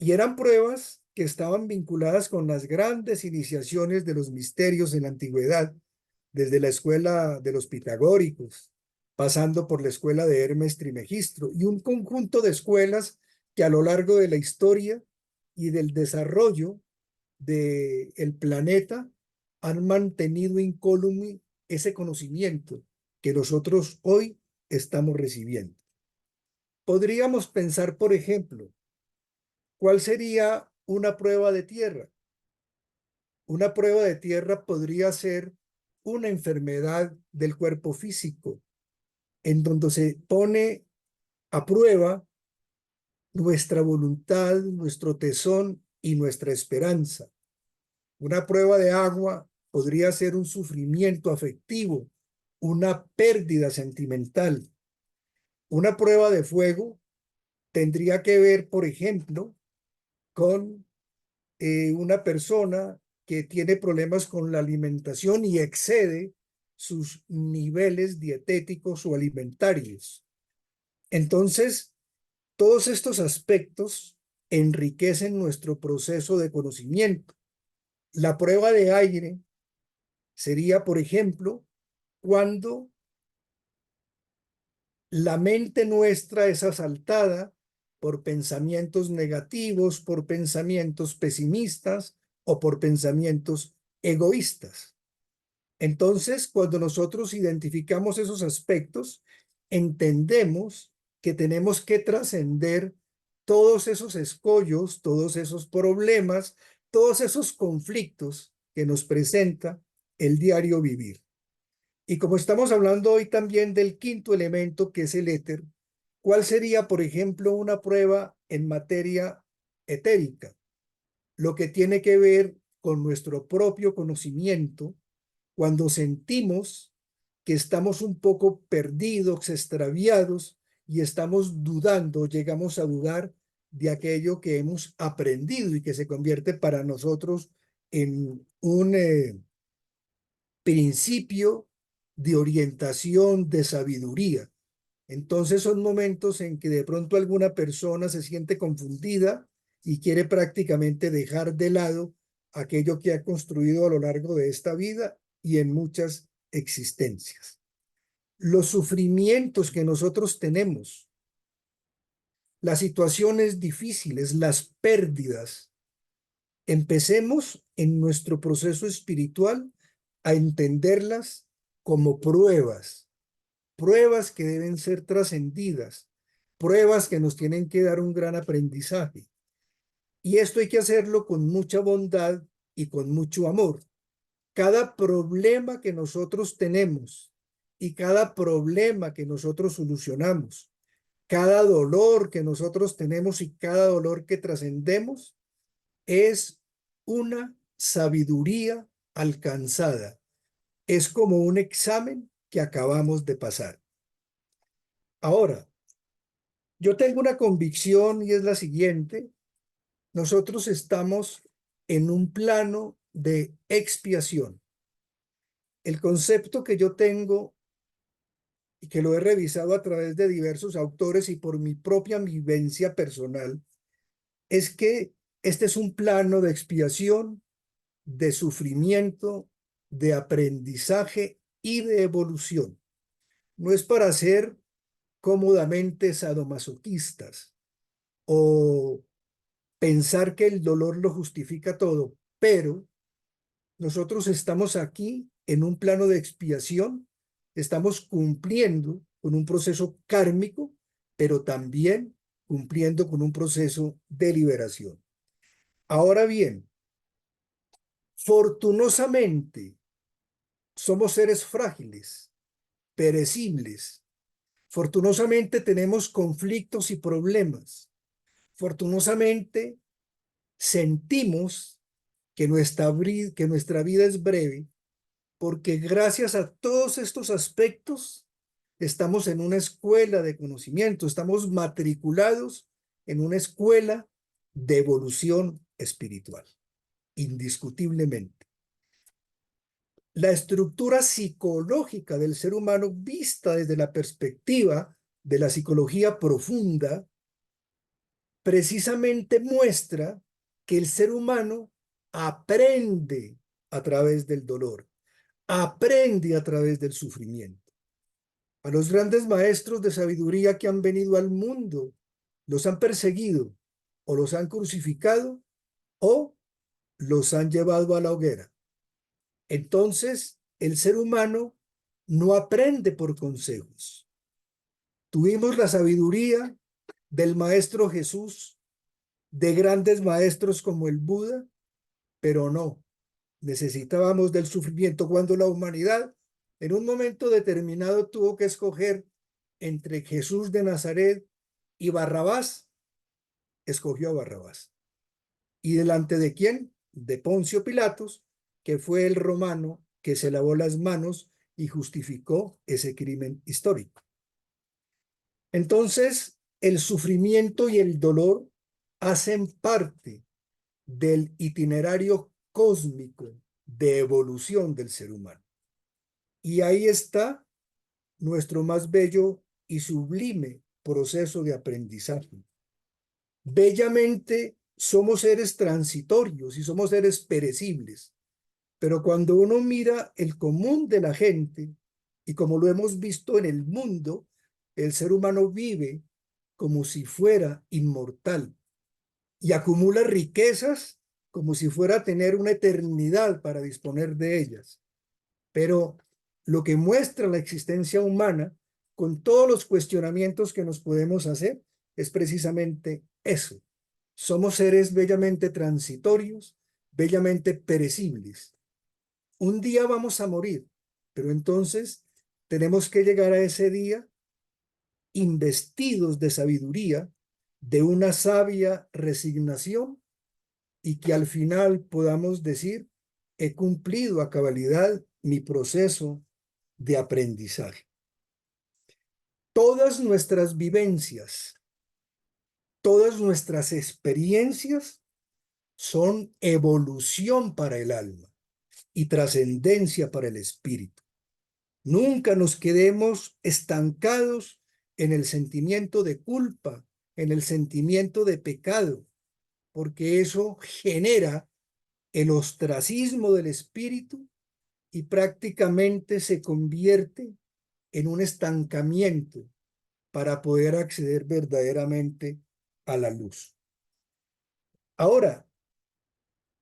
Y eran pruebas que estaban vinculadas con las grandes iniciaciones de los misterios en la antigüedad, desde la escuela de los pitagóricos, pasando por la escuela de Hermes Trismegisto, y un conjunto de escuelas que a lo largo de la historia y del desarrollo del planeta han mantenido incólume ese conocimiento que nosotros hoy estamos recibiendo. Podríamos pensar, por ejemplo, ¿cuál sería una prueba de tierra? Una prueba de tierra podría ser una enfermedad del cuerpo físico, en donde se pone a prueba nuestra voluntad, nuestro tesón y nuestra esperanza. Una prueba de agua podría ser un sufrimiento afectivo, una pérdida sentimental. Una prueba de fuego tendría que ver, por ejemplo, con una persona que tiene problemas con la alimentación y excede sus niveles dietéticos o alimentarios. Entonces, todos estos aspectos enriquecen nuestro proceso de conocimiento. La prueba de aire sería, por ejemplo, cuando la mente nuestra es asaltada por pensamientos negativos, por pensamientos pesimistas o por pensamientos egoístas. Entonces, cuando nosotros identificamos esos aspectos, entendemos que tenemos que trascender todos esos escollos, todos esos problemas, todos esos conflictos que nos presenta el diario vivir. Y como estamos hablando hoy también del quinto elemento, que es el éter, ¿cuál sería, por ejemplo, una prueba en materia etérica? Lo que tiene que ver con nuestro propio conocimiento, cuando sentimos que estamos un poco perdidos, extraviados y estamos dudando, llegamos a dudar de aquello que hemos aprendido y que se convierte para nosotros en un principio de orientación, de sabiduría. Entonces son momentos en que de pronto alguna persona se siente confundida y quiere prácticamente dejar de lado aquello que ha construido a lo largo de esta vida y en muchas existencias. Los sufrimientos que nosotros tenemos, las situaciones difíciles, las pérdidas, empecemos en nuestro proceso espiritual a entenderlas como pruebas, pruebas que deben ser trascendidas, pruebas que nos tienen que dar un gran aprendizaje. Y esto hay que hacerlo con mucha bondad y con mucho amor. Cada problema que nosotros tenemos y cada problema que nosotros solucionamos, cada dolor que nosotros tenemos y cada dolor que trascendemos, es una sabiduría alcanzada. Es como un examen que acabamos de pasar. Ahora, yo tengo una convicción y es la siguiente. Nosotros estamos en un plano de expiación. El concepto que yo tengo y que lo he revisado a través de diversos autores y por mi propia vivencia personal es que este es un plano de expiación, de sufrimiento, de aprendizaje y de evolución. No es para ser cómodamente sadomasoquistas o pensar que el dolor lo justifica todo, pero nosotros estamos aquí en un plano de expiación, estamos cumpliendo con un proceso kármico, pero también cumpliendo con un proceso de liberación. Ahora bien, fortunosamente, somos seres frágiles, perecibles. Fortunosamente tenemos conflictos y problemas. Fortunosamente sentimos que nuestra vida es breve porque gracias a todos estos aspectos estamos en una escuela de conocimiento, estamos matriculados en una escuela de evolución espiritual, indiscutiblemente. La estructura psicológica del ser humano vista desde la perspectiva de la psicología profunda precisamente muestra que el ser humano aprende a través del dolor, aprende a través del sufrimiento. A los grandes maestros de sabiduría que han venido al mundo, los han perseguido o los han crucificado o los han llevado a la hoguera. Entonces, el ser humano no aprende por consejos. Tuvimos la sabiduría del maestro Jesús, de grandes maestros como el Buda, pero no, necesitábamos del sufrimiento. Cuando la humanidad en un momento determinado tuvo que escoger entre Jesús de Nazaret y Barrabás, escogió a Barrabás. ¿Y delante de quién? De Poncio Pilatos, que fue el romano que se lavó las manos y justificó ese crimen histórico. Entonces, el sufrimiento y el dolor hacen parte del itinerario cósmico de evolución del ser humano. Y ahí está nuestro más bello y sublime proceso de aprendizaje. Bellamente somos seres transitorios y somos seres perecibles, pero cuando uno mira el común de la gente, y como lo hemos visto en el mundo, el ser humano vive como si fuera inmortal y acumula riquezas como si fuera a tener una eternidad para disponer de ellas. Pero lo que muestra la existencia humana, con todos los cuestionamientos que nos podemos hacer, es precisamente eso. Somos seres bellamente transitorios, bellamente perecibles. Un día vamos a morir, pero entonces tenemos que llegar a ese día investidos de sabiduría, de una sabia resignación, y que al final podamos decir, he cumplido a cabalidad mi proceso de aprendizaje. Todas nuestras vivencias, todas nuestras experiencias son evolución para el alma y trascendencia para el espíritu. Nunca nos quedemos estancados en el sentimiento de culpa, en el sentimiento de pecado, porque eso genera el ostracismo del espíritu y prácticamente se convierte en un estancamiento para poder acceder verdaderamente a la luz. Ahora,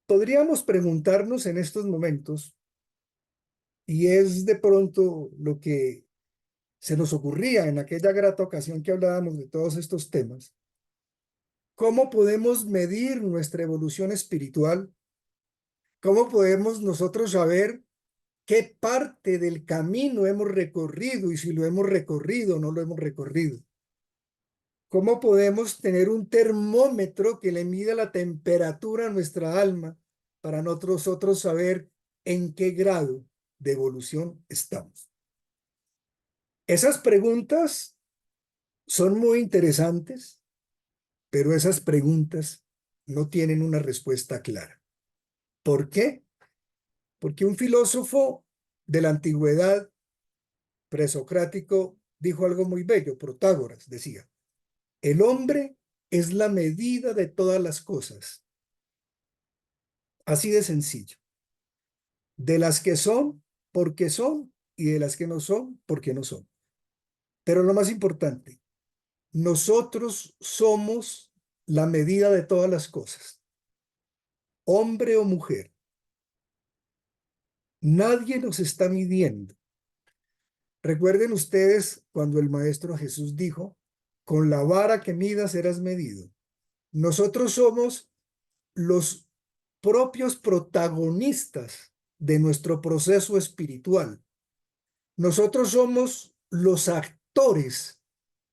podríamos preguntarnos en estos momentos, y es de pronto lo que se nos ocurría en aquella grata ocasión que hablábamos de todos estos temas, ¿cómo podemos medir nuestra evolución espiritual? ¿Cómo podemos nosotros saber qué parte del camino hemos recorrido y si lo hemos recorrido o no lo hemos recorrido? ¿Cómo podemos tener un termómetro que le mida la temperatura a nuestra alma para nosotros saber en qué grado de evolución estamos? Esas preguntas son muy interesantes, pero esas preguntas no tienen una respuesta clara. ¿Por qué? Porque un filósofo de la antigüedad presocrático dijo algo muy bello. Protágoras decía, el hombre es la medida de todas las cosas. Así de sencillo. De las que son, porque son, y de las que no son, porque no son. Pero lo más importante, nosotros somos la medida de todas las cosas. Hombre o mujer. Nadie nos está midiendo. Recuerden ustedes cuando el Maestro Jesús dijo, con la vara que midas serás medido. Nosotros somos los propios protagonistas de nuestro proceso espiritual. Nosotros somos los actores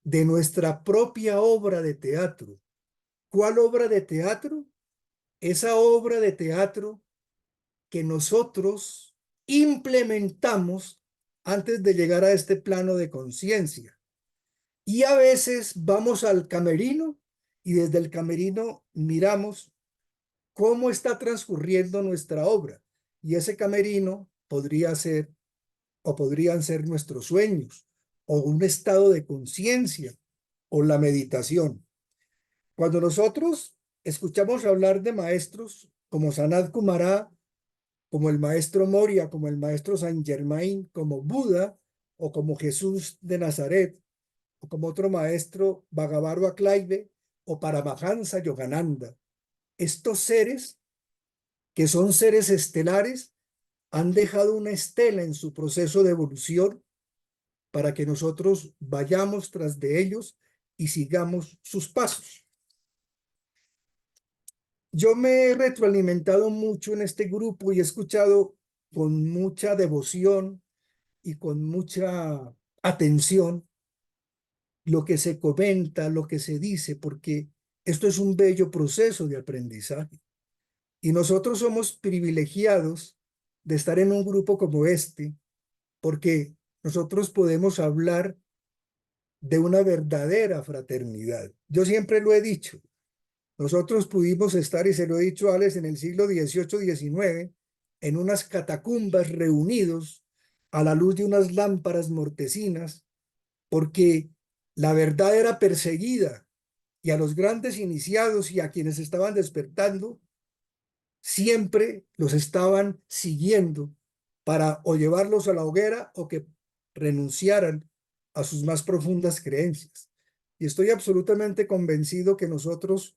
de nuestra propia obra de teatro. ¿Cuál obra de teatro? Esa obra de teatro que nosotros implementamos antes de llegar a este plano de conciencia. Y a veces vamos al camerino y desde el camerino miramos cómo está transcurriendo nuestra obra. Y ese camerino podría ser o podrían ser nuestros sueños o un estado de conciencia o la meditación. Cuando nosotros escuchamos hablar de maestros como Sanat Kumara, como el maestro Moria, como el maestro Saint Germain, como Buda o como Jesús de Nazaret, o como otro maestro Bhagavad Clive o Paramahansa Yogananda. Estos seres, que son seres estelares, han dejado una estela en su proceso de evolución para que nosotros vayamos tras de ellos y sigamos sus pasos. Yo me he retroalimentado mucho en este grupo y he escuchado con mucha devoción y con mucha atención lo que se comenta, lo que se dice, porque esto es un bello proceso de aprendizaje. Y nosotros somos privilegiados de estar en un grupo como este, porque nosotros podemos hablar de una verdadera fraternidad. Yo siempre lo he dicho. Nosotros pudimos estar, y se lo he dicho a Alex, en el siglo XVIII-XIX, en unas catacumbas reunidos a la luz de unas lámparas mortecinas, porque la verdad era perseguida y a los grandes iniciados y a quienes estaban despertando, siempre los estaban siguiendo para o llevarlos a la hoguera o que renunciaran a sus más profundas creencias. Y estoy absolutamente convencido que nosotros,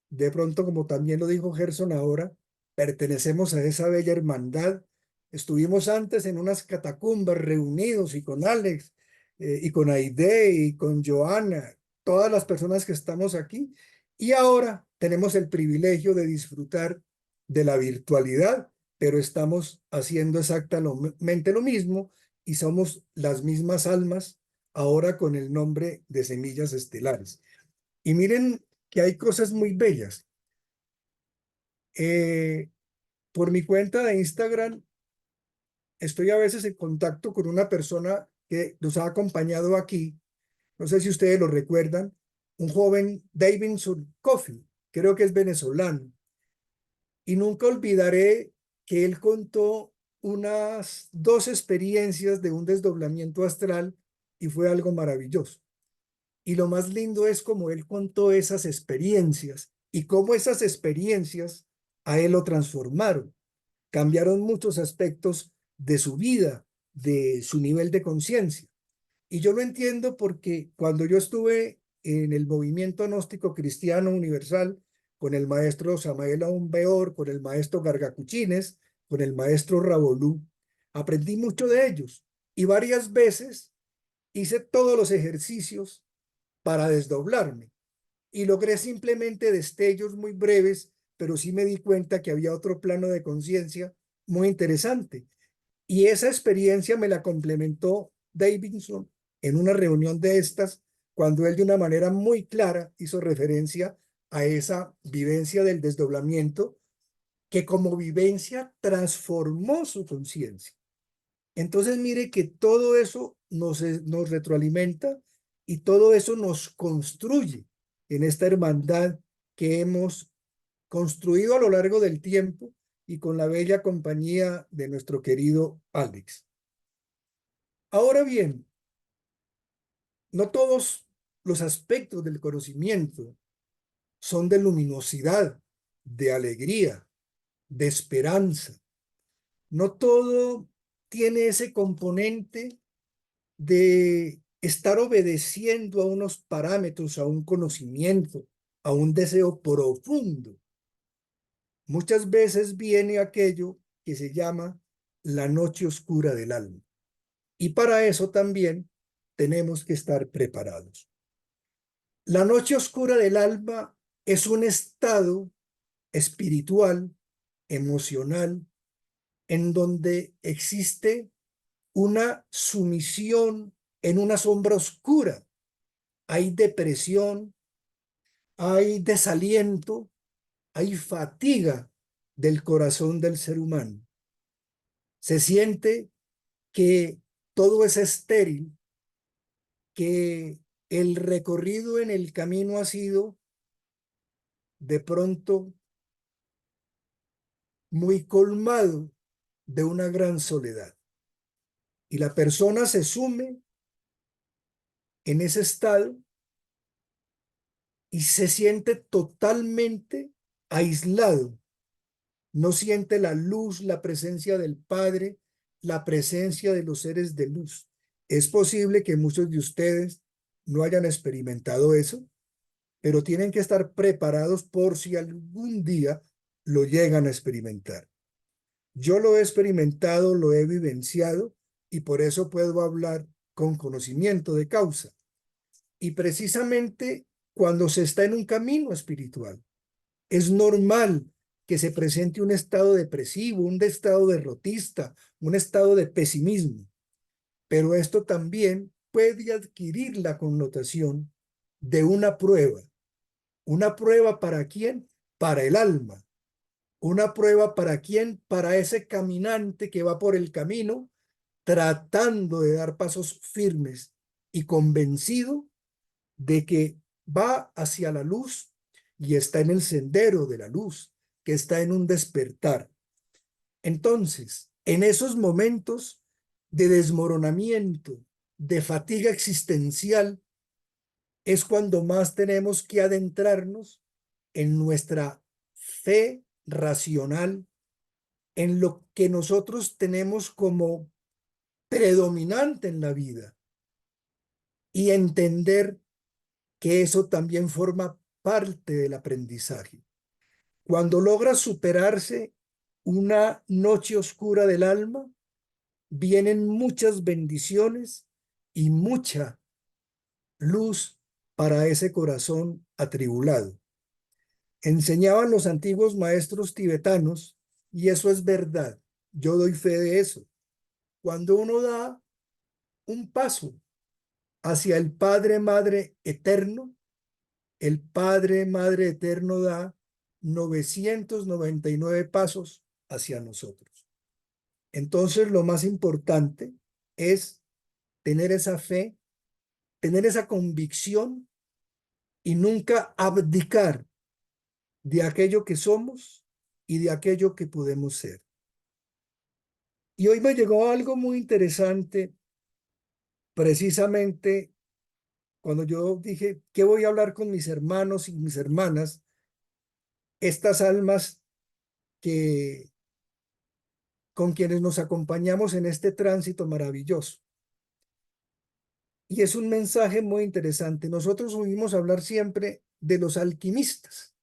de pronto, como también lo dijo Gerson ahora, pertenecemos a esa bella hermandad. Estuvimos antes en unas catacumbas reunidos y con Alex, y con Aide y con Joana, todas las personas que estamos aquí, y ahora tenemos el privilegio de disfrutar de la virtualidad, pero estamos haciendo exactamente lo mismo y somos las mismas almas ahora con el nombre de Semillas Estelares. Y miren que hay cosas muy bellas. Por mi cuenta de Instagram, estoy a veces en contacto con una persona que nos ha acompañado aquí. No sé si ustedes lo recuerdan, un joven Davidson Coffey, creo que es venezolano. Y nunca olvidaré que él contó unas 2 experiencias de un desdoblamiento astral y fue algo maravilloso. Y lo más lindo es cómo él contó esas experiencias y cómo esas experiencias a él lo transformaron. Cambiaron muchos aspectos de su vida, de su nivel de conciencia. Y yo lo entiendo porque cuando yo estuve en el movimiento gnóstico cristiano universal, con el maestro Samael Aún Weor, con el maestro Gargacuchines, con el maestro Ravolú, aprendí mucho de ellos. Y varias veces hice todos los ejercicios para desdoblarme. Y logré simplemente destellos muy breves, pero sí me di cuenta que había otro plano de conciencia muy interesante. Y esa experiencia me la complementó Davidson en una reunión de estas, cuando él de una manera muy clara hizo referencia a esa vivencia del desdoblamiento, que como vivencia transformó su conciencia. Entonces mire que todo eso nos retroalimenta y todo eso nos construye en esta hermandad que hemos construido a lo largo del tiempo y con la bella compañía de nuestro querido Alex. Ahora bien, no todos los aspectos del conocimiento son de luminosidad, de alegría, de esperanza. No todo tiene ese componente de estar obedeciendo a unos parámetros, a un conocimiento, a un deseo profundo. Muchas veces viene aquello que se llama la noche oscura del alma. Y para eso también tenemos que estar preparados. La noche oscura del alma es un estado espiritual, emocional, en donde existe una sumisión en una sombra oscura. Hay depresión, hay desaliento, hay fatiga del corazón del ser humano. Se siente que todo es estéril, que el recorrido en el camino ha sido de pronto muy colmado de una gran soledad. Y la persona se sume en ese estado y se siente totalmente aislado. No siente la luz, la presencia del Padre, la presencia de los seres de luz. Es posible que muchos de ustedes no hayan experimentado eso, pero tienen que estar preparados por si algún día lo llegan a experimentar. Yo lo he experimentado, lo he vivenciado y por eso puedo hablar con conocimiento de causa. Y precisamente cuando se está en un camino espiritual, es normal que se presente un estado depresivo, un estado derrotista, un estado de pesimismo. Pero esto también puede adquirir la connotación de una prueba. ¿Una prueba para quién? Para el alma. ¿Una prueba para quién? Para ese caminante que va por el camino tratando de dar pasos firmes y convencido de que va hacia la luz y está en el sendero de la luz, que está en un despertar. Entonces, en esos momentos de desmoronamiento, de fatiga existencial, es cuando más tenemos que adentrarnos en nuestra fe racional, en lo que nosotros tenemos como predominante en la vida y entender que eso también forma parte del aprendizaje. Cuando logra superarse una noche oscura del alma, vienen muchas bendiciones y mucha luz para ese corazón atribulado. Enseñaban los antiguos maestros tibetanos, y eso es verdad. Yo doy fe de eso. Cuando uno da un paso hacia el Padre Madre Eterno, el Padre Madre Eterno da 999 pasos hacia nosotros. Entonces, lo más importante es tener esa fe, tener esa convicción y nunca abdicar de aquello que somos y de aquello que podemos ser. Y hoy me llegó algo muy interesante, precisamente cuando yo dije, ¿qué voy a hablar con mis hermanos y mis hermanas? Estas almas que con quienes nos acompañamos en este tránsito maravilloso. Y es un mensaje muy interesante. Nosotros oímos hablar siempre de los alquimistas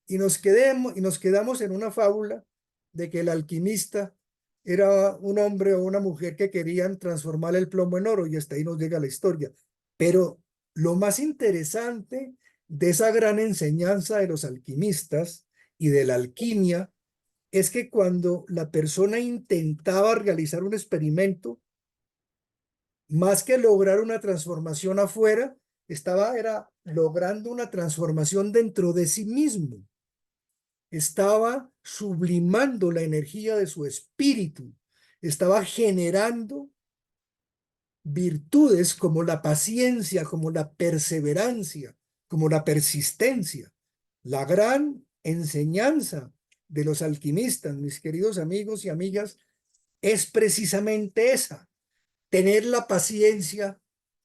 y nos quedamos en una fábula de que el alquimista era un hombre o una mujer que querían transformar el plomo en oro, y hasta ahí nos llega la historia. Pero lo más interesante de esa gran enseñanza de los alquimistas y de la alquimia es que cuando la persona intentaba realizar un experimento, más que lograr una transformación afuera, era logrando una transformación dentro de sí mismo. Estaba sublimando la energía de su espíritu, estaba generando virtudes como la paciencia, como la perseverancia, como la persistencia. La gran enseñanza de los alquimistas, mis queridos amigos y amigas, es precisamente esa: tener la paciencia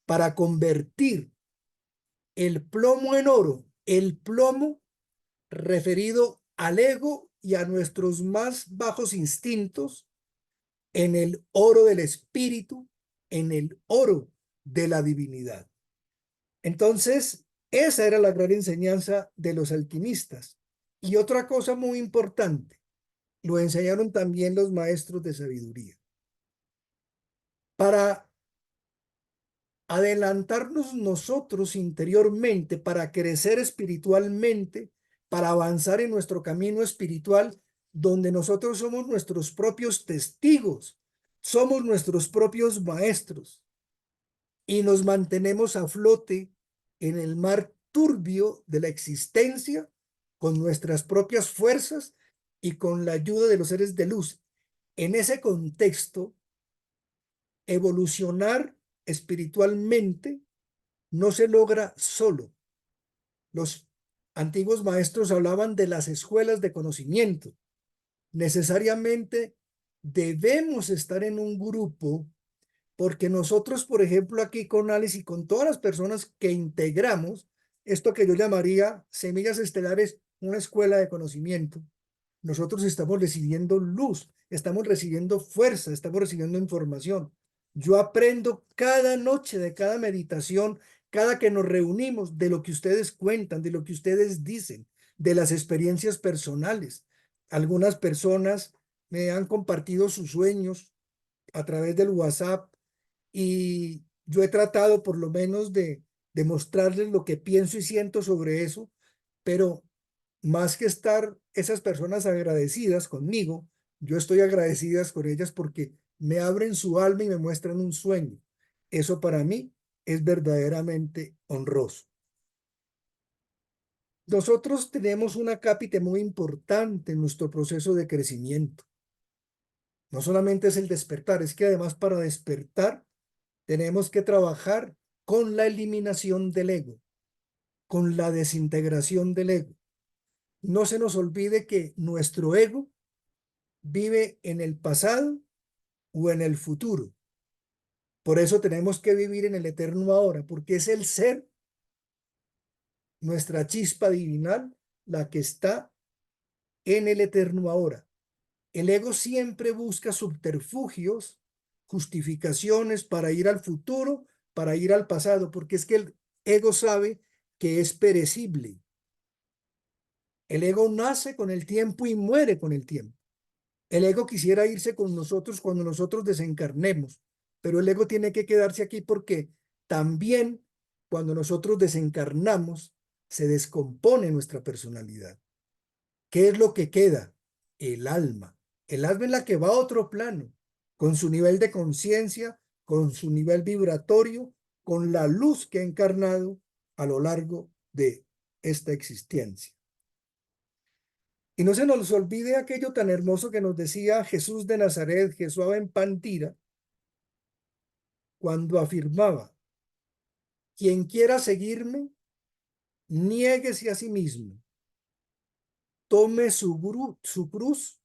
para convertir el plomo en oro, el plomo referido al ego y a nuestros más bajos instintos, en el oro del espíritu, en el oro de la divinidad. Entonces, esa era la gran enseñanza de los alquimistas. Y otra cosa muy importante, lo enseñaron también los maestros de sabiduría. Para adelantarnos nosotros interiormente, para crecer espiritualmente, para avanzar en nuestro camino espiritual, donde nosotros somos nuestros propios testigos, somos nuestros propios maestros y nos mantenemos a flote en el mar turbio de la existencia con nuestras propias fuerzas y con la ayuda de los seres de luz. En ese contexto, evolucionar espiritualmente no se logra solo. Los antiguos maestros hablaban de las escuelas de conocimiento. Necesariamente debemos estar en un grupo, porque nosotros, por ejemplo, aquí con Alice y con todas las personas que integramos esto que yo llamaría Semillas Estelares, una escuela de conocimiento, nosotros estamos recibiendo luz, estamos recibiendo fuerza, estamos recibiendo información. Yo aprendo cada noche de cada meditación, cada que nos reunimos, de lo que ustedes cuentan, de lo que ustedes dicen, de las experiencias personales. Algunas personas me han compartido sus sueños a través del WhatsApp, y yo he tratado por lo menos de mostrarles lo que pienso y siento sobre eso, pero más que estar esas personas agradecidas conmigo, yo estoy agradecidas con ellas porque me abren su alma y me muestran un sueño. Eso para mí es verdaderamente honroso. Nosotros tenemos una cápita muy importante en nuestro proceso de crecimiento. No solamente es el despertar, es que además para despertar tenemos que trabajar con la eliminación del ego, con la desintegración del ego. No se nos olvide que nuestro ego vive en el pasado o en el futuro. Por eso tenemos que vivir en el eterno ahora, porque es el ser, nuestra chispa divinal, la que está en el eterno ahora. El ego siempre busca subterfugios, justificaciones para ir al futuro, para ir al pasado, porque es que el ego sabe que es perecible. El ego nace con el tiempo y muere con el tiempo. El ego quisiera irse con nosotros cuando nosotros desencarnemos, pero el ego tiene que quedarse aquí porque también cuando nosotros desencarnamos se descompone nuestra personalidad. ¿Qué es lo que queda? El alma. El alma es la que va a otro plano, con su nivel de conciencia, con su nivel vibratorio, con la luz que ha encarnado a lo largo de esta existencia. Y no se nos olvide aquello tan hermoso que nos decía Jesús de Nazaret, Jesús en Pantira, cuando afirmaba: quien quiera seguirme, niéguese a sí mismo, tome su cruz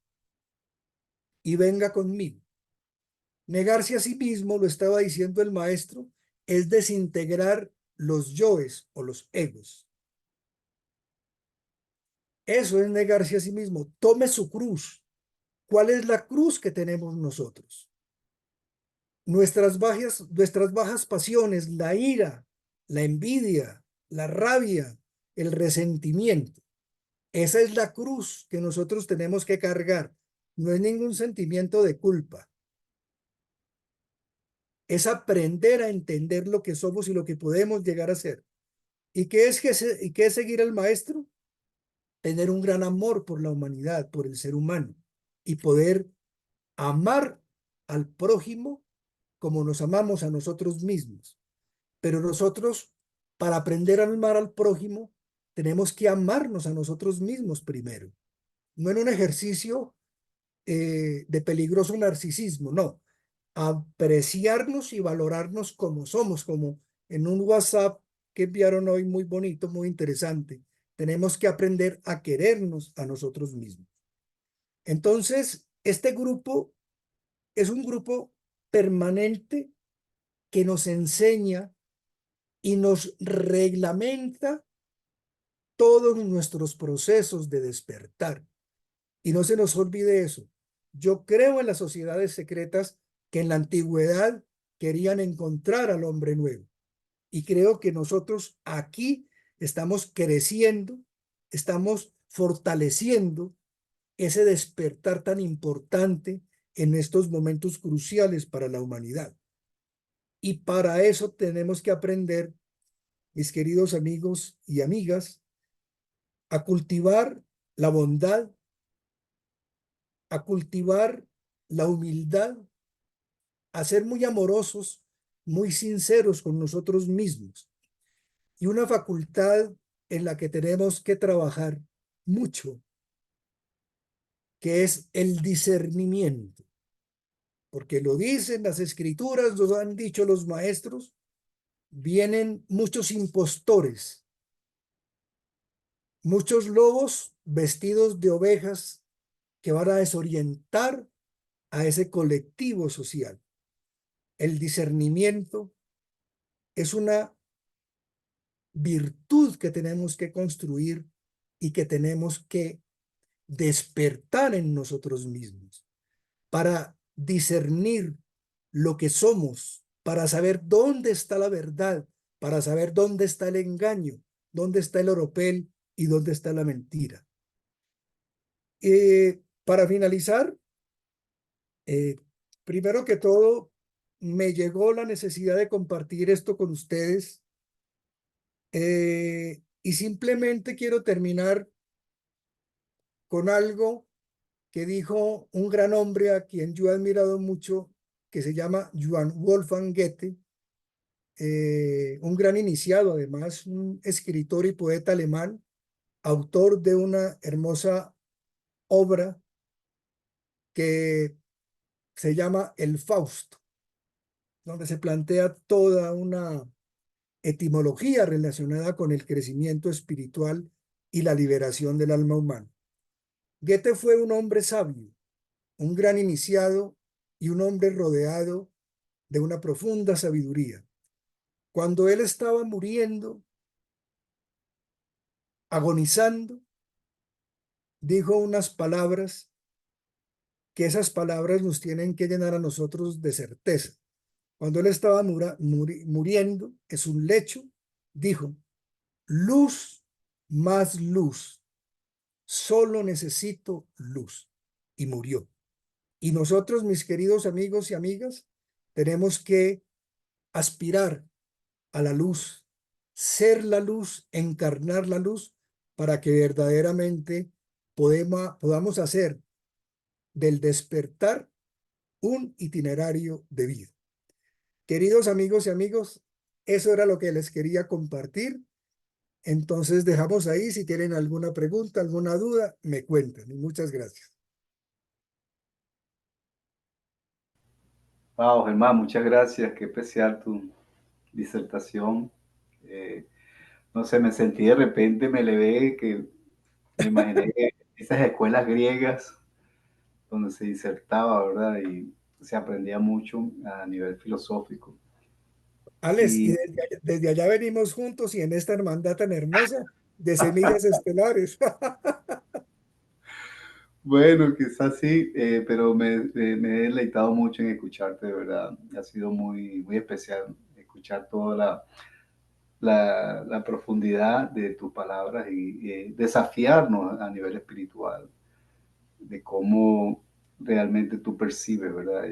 y venga conmigo. Negarse a sí mismo, lo estaba diciendo el maestro, es desintegrar los yoes o los egos. Eso es negarse a sí mismo. Tome su cruz. ¿Cuál es la cruz que tenemos nosotros? Nuestras bajas pasiones, la ira, la envidia, la rabia, el resentimiento. Esa es la cruz que nosotros tenemos que cargar. No es ningún sentimiento de culpa. Es aprender a entender lo que somos y lo que podemos llegar a ser. ¿Y qué es seguir al maestro? Tener un gran amor por la humanidad, por el ser humano, y poder amar al prójimo como nos amamos a nosotros mismos. Pero nosotros, para aprender a amar al prójimo, tenemos que amarnos a nosotros mismos primero. No en un ejercicio de peligroso narcisismo, no. Apreciarnos y valorarnos como somos, como en un WhatsApp que enviaron hoy muy bonito, muy interesante. Tenemos que aprender a querernos a nosotros mismos. Entonces, este grupo es un grupo permanente que nos enseña y nos reglamenta todos nuestros procesos de despertar. Y no se nos olvide eso. Yo creo en las sociedades secretas que en la antigüedad querían encontrar al hombre nuevo. Y creo que nosotros aquí estamos creciendo, estamos fortaleciendo ese despertar tan importante en estos momentos cruciales para la humanidad. Y para eso tenemos que aprender, mis queridos amigos y amigas, a cultivar la bondad, a cultivar la humildad, a ser muy amorosos, muy sinceros con nosotros mismos. Y una facultad en la que tenemos que trabajar mucho, que es el discernimiento. Porque lo dicen las escrituras, lo han dicho los maestros, vienen muchos impostores, muchos lobos vestidos de ovejas que van a desorientar a ese colectivo social. El discernimiento es una virtud que tenemos que construir y que tenemos que despertar en nosotros mismos para discernir lo que somos, para saber dónde está la verdad, para saber dónde está el engaño, dónde está el oropel y dónde está la mentira. Para finalizar, primero que todo, me llegó la necesidad de compartir esto con ustedes y simplemente quiero terminar con algo que dijo un gran hombre a quien yo he admirado mucho, que se llama Johann Wolfgang Goethe, un gran iniciado, además, un escritor y poeta alemán, autor de una hermosa obra que se llama El Fausto, donde se plantea toda una etimología relacionada con el crecimiento espiritual y la liberación del alma humana. Goethe fue un hombre sabio, un gran iniciado y un hombre rodeado de una profunda sabiduría. Cuando él estaba muriendo, agonizando, dijo unas palabras que esas palabras nos tienen que llenar a nosotros de certeza. Cuando él estaba muriendo en su lecho, dijo: luz más luz, solo necesito luz. Y murió. Y nosotros, mis queridos amigos y amigas, tenemos que aspirar a la luz, ser la luz, encarnar la luz, para que verdaderamente podamos hacer del despertar un itinerario de vida. Queridos amigos y amigos, eso era lo que les quería compartir. Entonces dejamos ahí. Si tienen alguna pregunta, alguna duda, me cuentan. Y muchas gracias. Wow, Germán, muchas gracias. Qué especial tu disertación. No sé, me sentí de repente, me elevé, que me imaginé esas escuelas griegas donde se disertaba, ¿verdad? Y se aprendía mucho a nivel filosófico. Alex, y Y desde allá venimos juntos y en esta hermandad tan hermosa de semillas estelares. bueno, quizás sí, pero me he deleitado mucho en escucharte, de verdad. Ha sido muy, muy especial escuchar toda la profundidad de tus palabras y desafiarnos a nivel espiritual, de cómo realmente tú percibes, ¿verdad?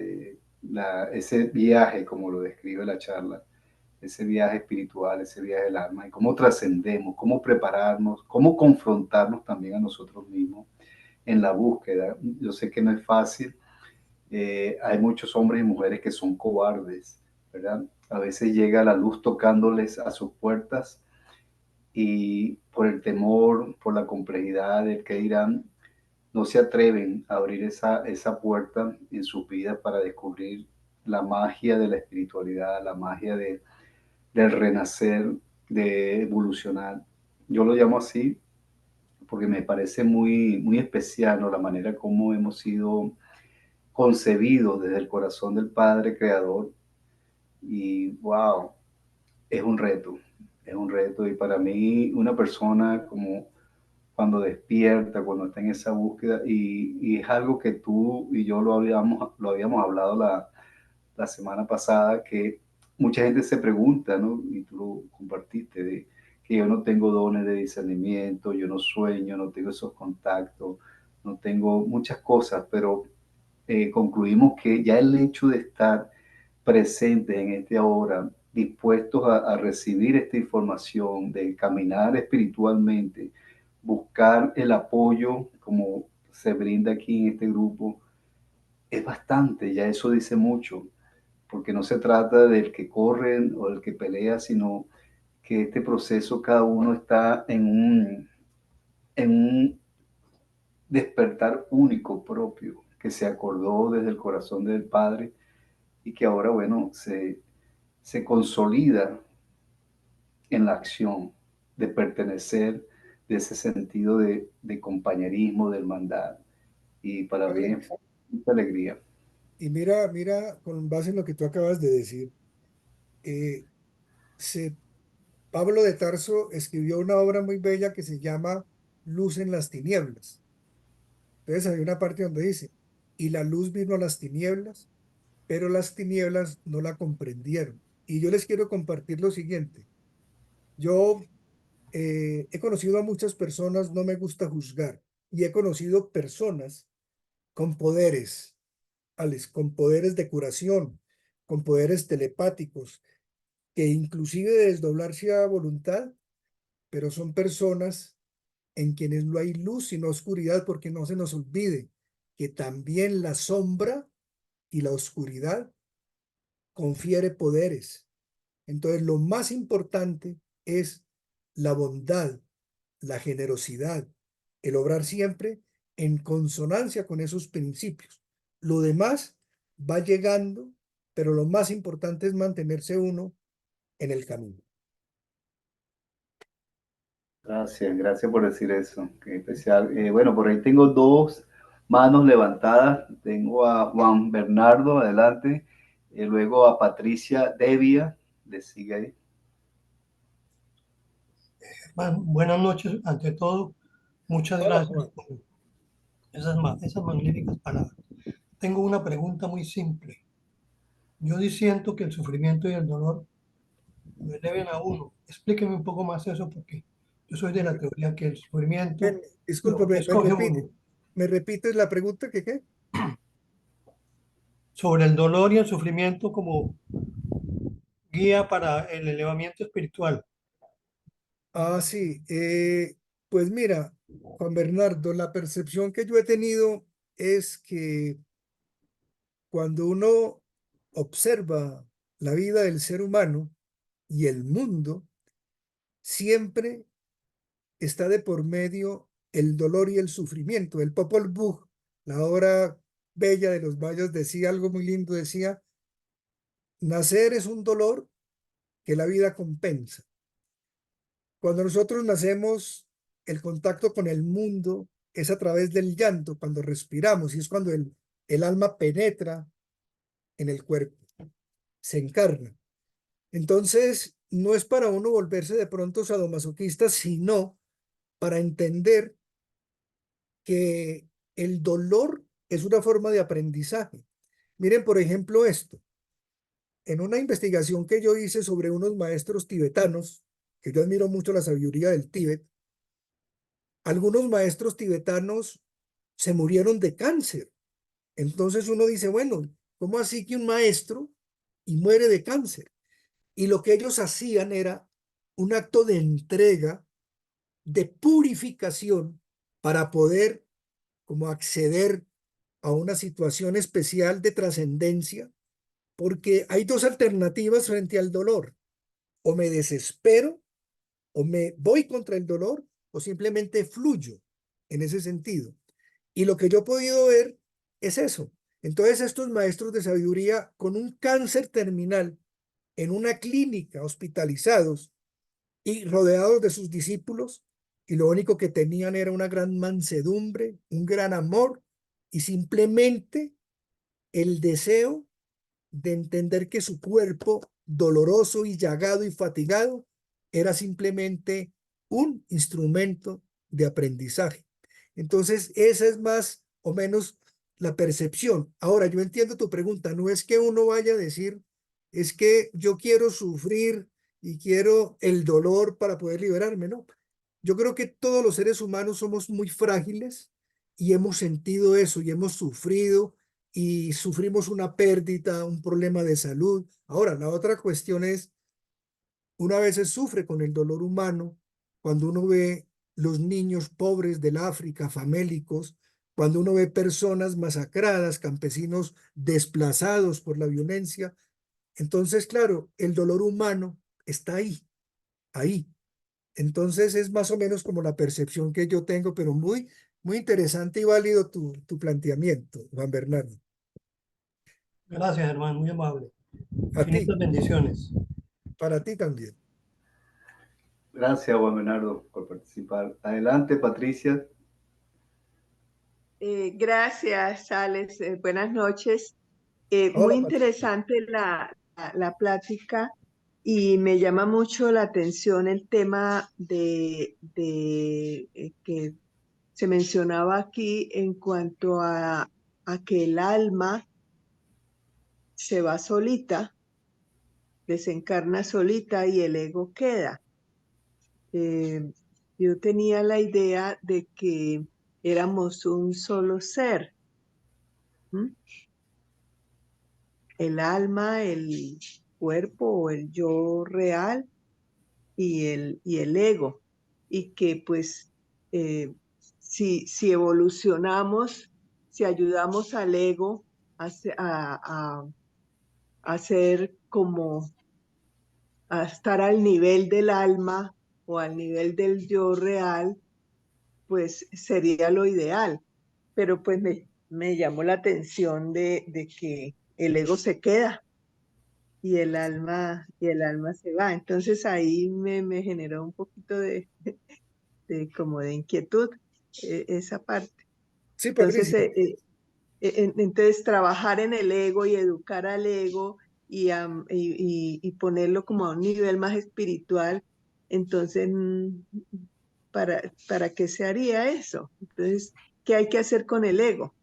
Ese viaje, como lo describe la charla, ese viaje espiritual, ese viaje del alma, y cómo trascendemos, cómo prepararnos, cómo confrontarnos también a nosotros mismos en la búsqueda. Yo sé que no es fácil, hay muchos hombres y mujeres que son cobardes, ¿verdad? A veces llega la luz tocándoles a sus puertas y por el temor, por la complejidad del que dirán, no se atreven a abrir esa puerta en sus vidas para descubrir la magia de la espiritualidad, la magia del renacer, de evolucionar. Yo lo llamo así porque me parece muy, muy especial, ¿no? La manera como hemos sido concebidos desde el corazón del Padre Creador. Y wow, es un reto. Y para mí, una persona como cuando despierta, cuando está en esa búsqueda, y es algo que tú y yo lo habíamos hablado la semana pasada, que mucha gente se pregunta, ¿no? Y tú lo compartiste, de que yo no tengo dones de discernimiento, yo no sueño, no tengo esos contactos, no tengo muchas cosas, pero concluimos que ya el hecho de estar presentes en este ahora, dispuestos a recibir esta información, de caminar espiritualmente, buscar el apoyo como se brinda aquí en este grupo, es bastante, ya eso dice mucho, porque no se trata del que corre o del que pelea, sino que este proceso cada uno está en un despertar único propio, que se acordó desde el corazón del Padre y que ahora, bueno, se consolida en la acción de pertenecer, de ese sentido de compañerismo, de hermandad. Y para mí es Alex, mucha alegría. y mira, con base en lo que tú acabas de decir, eh, se, Pablo de Tarso escribió una obra muy bella que se llama Luz en las tinieblas. Entonces hay una parte donde dice: y la luz vino a las tinieblas, pero las tinieblas no la comprendieron. Y yo les quiero compartir lo siguiente. Yo he conocido a muchas personas, no me gusta juzgar, y he conocido personas con poderes, Alex, con poderes de curación, con poderes telepáticos, que inclusive de desdoblarse a voluntad, pero son personas en quienes no hay luz sino oscuridad, porque no se nos olvide que también la sombra y la oscuridad confiere poderes. Entonces, lo más importante es la bondad, la generosidad, el obrar siempre en consonancia con esos principios. Lo demás va llegando, pero lo más importante es mantenerse uno en el camino. Gracias, gracias por decir eso. Qué especial. Bueno, por ahí tengo dos manos levantadas. Tengo a Juan Bernardo, adelante. Luego a Patricia Devia, le sigue ahí. Buenas noches, ante todo, muchas Hola, gracias Juan. por esas magníficas palabras. Tengo una pregunta muy simple. Yo disiento que el sufrimiento y el dolor lo eleven a uno. Explíqueme un poco más eso, porque yo soy de la teoría que el sufrimiento lo Discúlpame, escoge uno. ¿me repites la pregunta que qué? Sobre el dolor y el sufrimiento como guía para el elevamiento espiritual. Ah, sí. Pues mira, Juan Bernardo, la percepción que yo he tenido es que cuando uno observa la vida del ser humano y el mundo, siempre está de por medio el dolor y el sufrimiento. El Popol Vuh, la obra bella de los Valles, decía algo muy lindo, decía, nacer es un dolor que la vida compensa. Cuando nosotros nacemos, el contacto con el mundo es a través del llanto, cuando respiramos, y es cuando el alma penetra en el cuerpo, se encarna. Entonces, no es para uno volverse de pronto sadomasoquista, sino para entender que el dolor es una forma de aprendizaje. Miren, por ejemplo, esto. En una investigación que yo hice sobre unos maestros tibetanos, que yo admiro mucho la sabiduría del Tíbet, algunos maestros tibetanos se murieron de cáncer. Entonces uno dice, bueno, ¿cómo así que un maestro y muere de cáncer? Y lo que ellos hacían era un acto de entrega, de purificación para poder como acceder a una situación especial de trascendencia, porque hay dos alternativas frente al dolor. O me desespero, o me voy contra el dolor, o simplemente fluyo en ese sentido. Y lo que yo he podido ver es eso. Entonces estos maestros de sabiduría con un cáncer terminal en una clínica, hospitalizados y rodeados de sus discípulos, y lo único que tenían era una gran mansedumbre, un gran amor y simplemente el deseo de entender que su cuerpo doloroso y llagado y fatigado era simplemente un instrumento de aprendizaje. Entonces, esa es más o menos la percepción. Ahora, yo entiendo tu pregunta, no es que uno vaya a decir, es que yo quiero sufrir y quiero el dolor para poder liberarme, ¿no? Yo creo que todos los seres humanos somos muy frágiles y hemos sentido eso y hemos sufrido y sufrimos una pérdida, un problema de salud. Ahora, la otra cuestión es, una vez sufre con el dolor humano cuando uno ve los niños pobres del África, famélicos, cuando uno ve personas masacradas, campesinos desplazados por la violencia. Entonces, claro, el dolor humano está ahí, ahí. Entonces es más o menos como la percepción que yo tengo, pero muy, muy interesante y válido tu planteamiento, Juan Bernardo. Gracias, hermano, muy amable. A ti, Infinitas bendiciones. para ti también. Gracias, Juan Bernardo, por participar. Adelante, Patricia. Gracias, Alex. Buenas noches. Muy Hola, Patricia. interesante la plática y me llama mucho la atención el tema de que se mencionaba aquí en cuanto a que el alma se va solita, desencarna solita y el ego queda. Yo tenía la idea de que éramos un solo ser. ¿Mm? El alma, el cuerpo o el yo real y el ego. Y que pues si evolucionamos, si ayudamos al ego a ser como, a estar al nivel del alma o al nivel del yo real, pues sería lo ideal. Pero pues me llamó la atención de que el ego se queda y el alma se va. Entonces ahí me generó un poquito como de inquietud, esa parte. Sí, Entonces, Patricia. entonces, trabajar en el ego y educar al ego y ponerlo como a un nivel más espiritual, entonces, ¿para qué se haría eso? Entonces, ¿qué hay que hacer con el ego?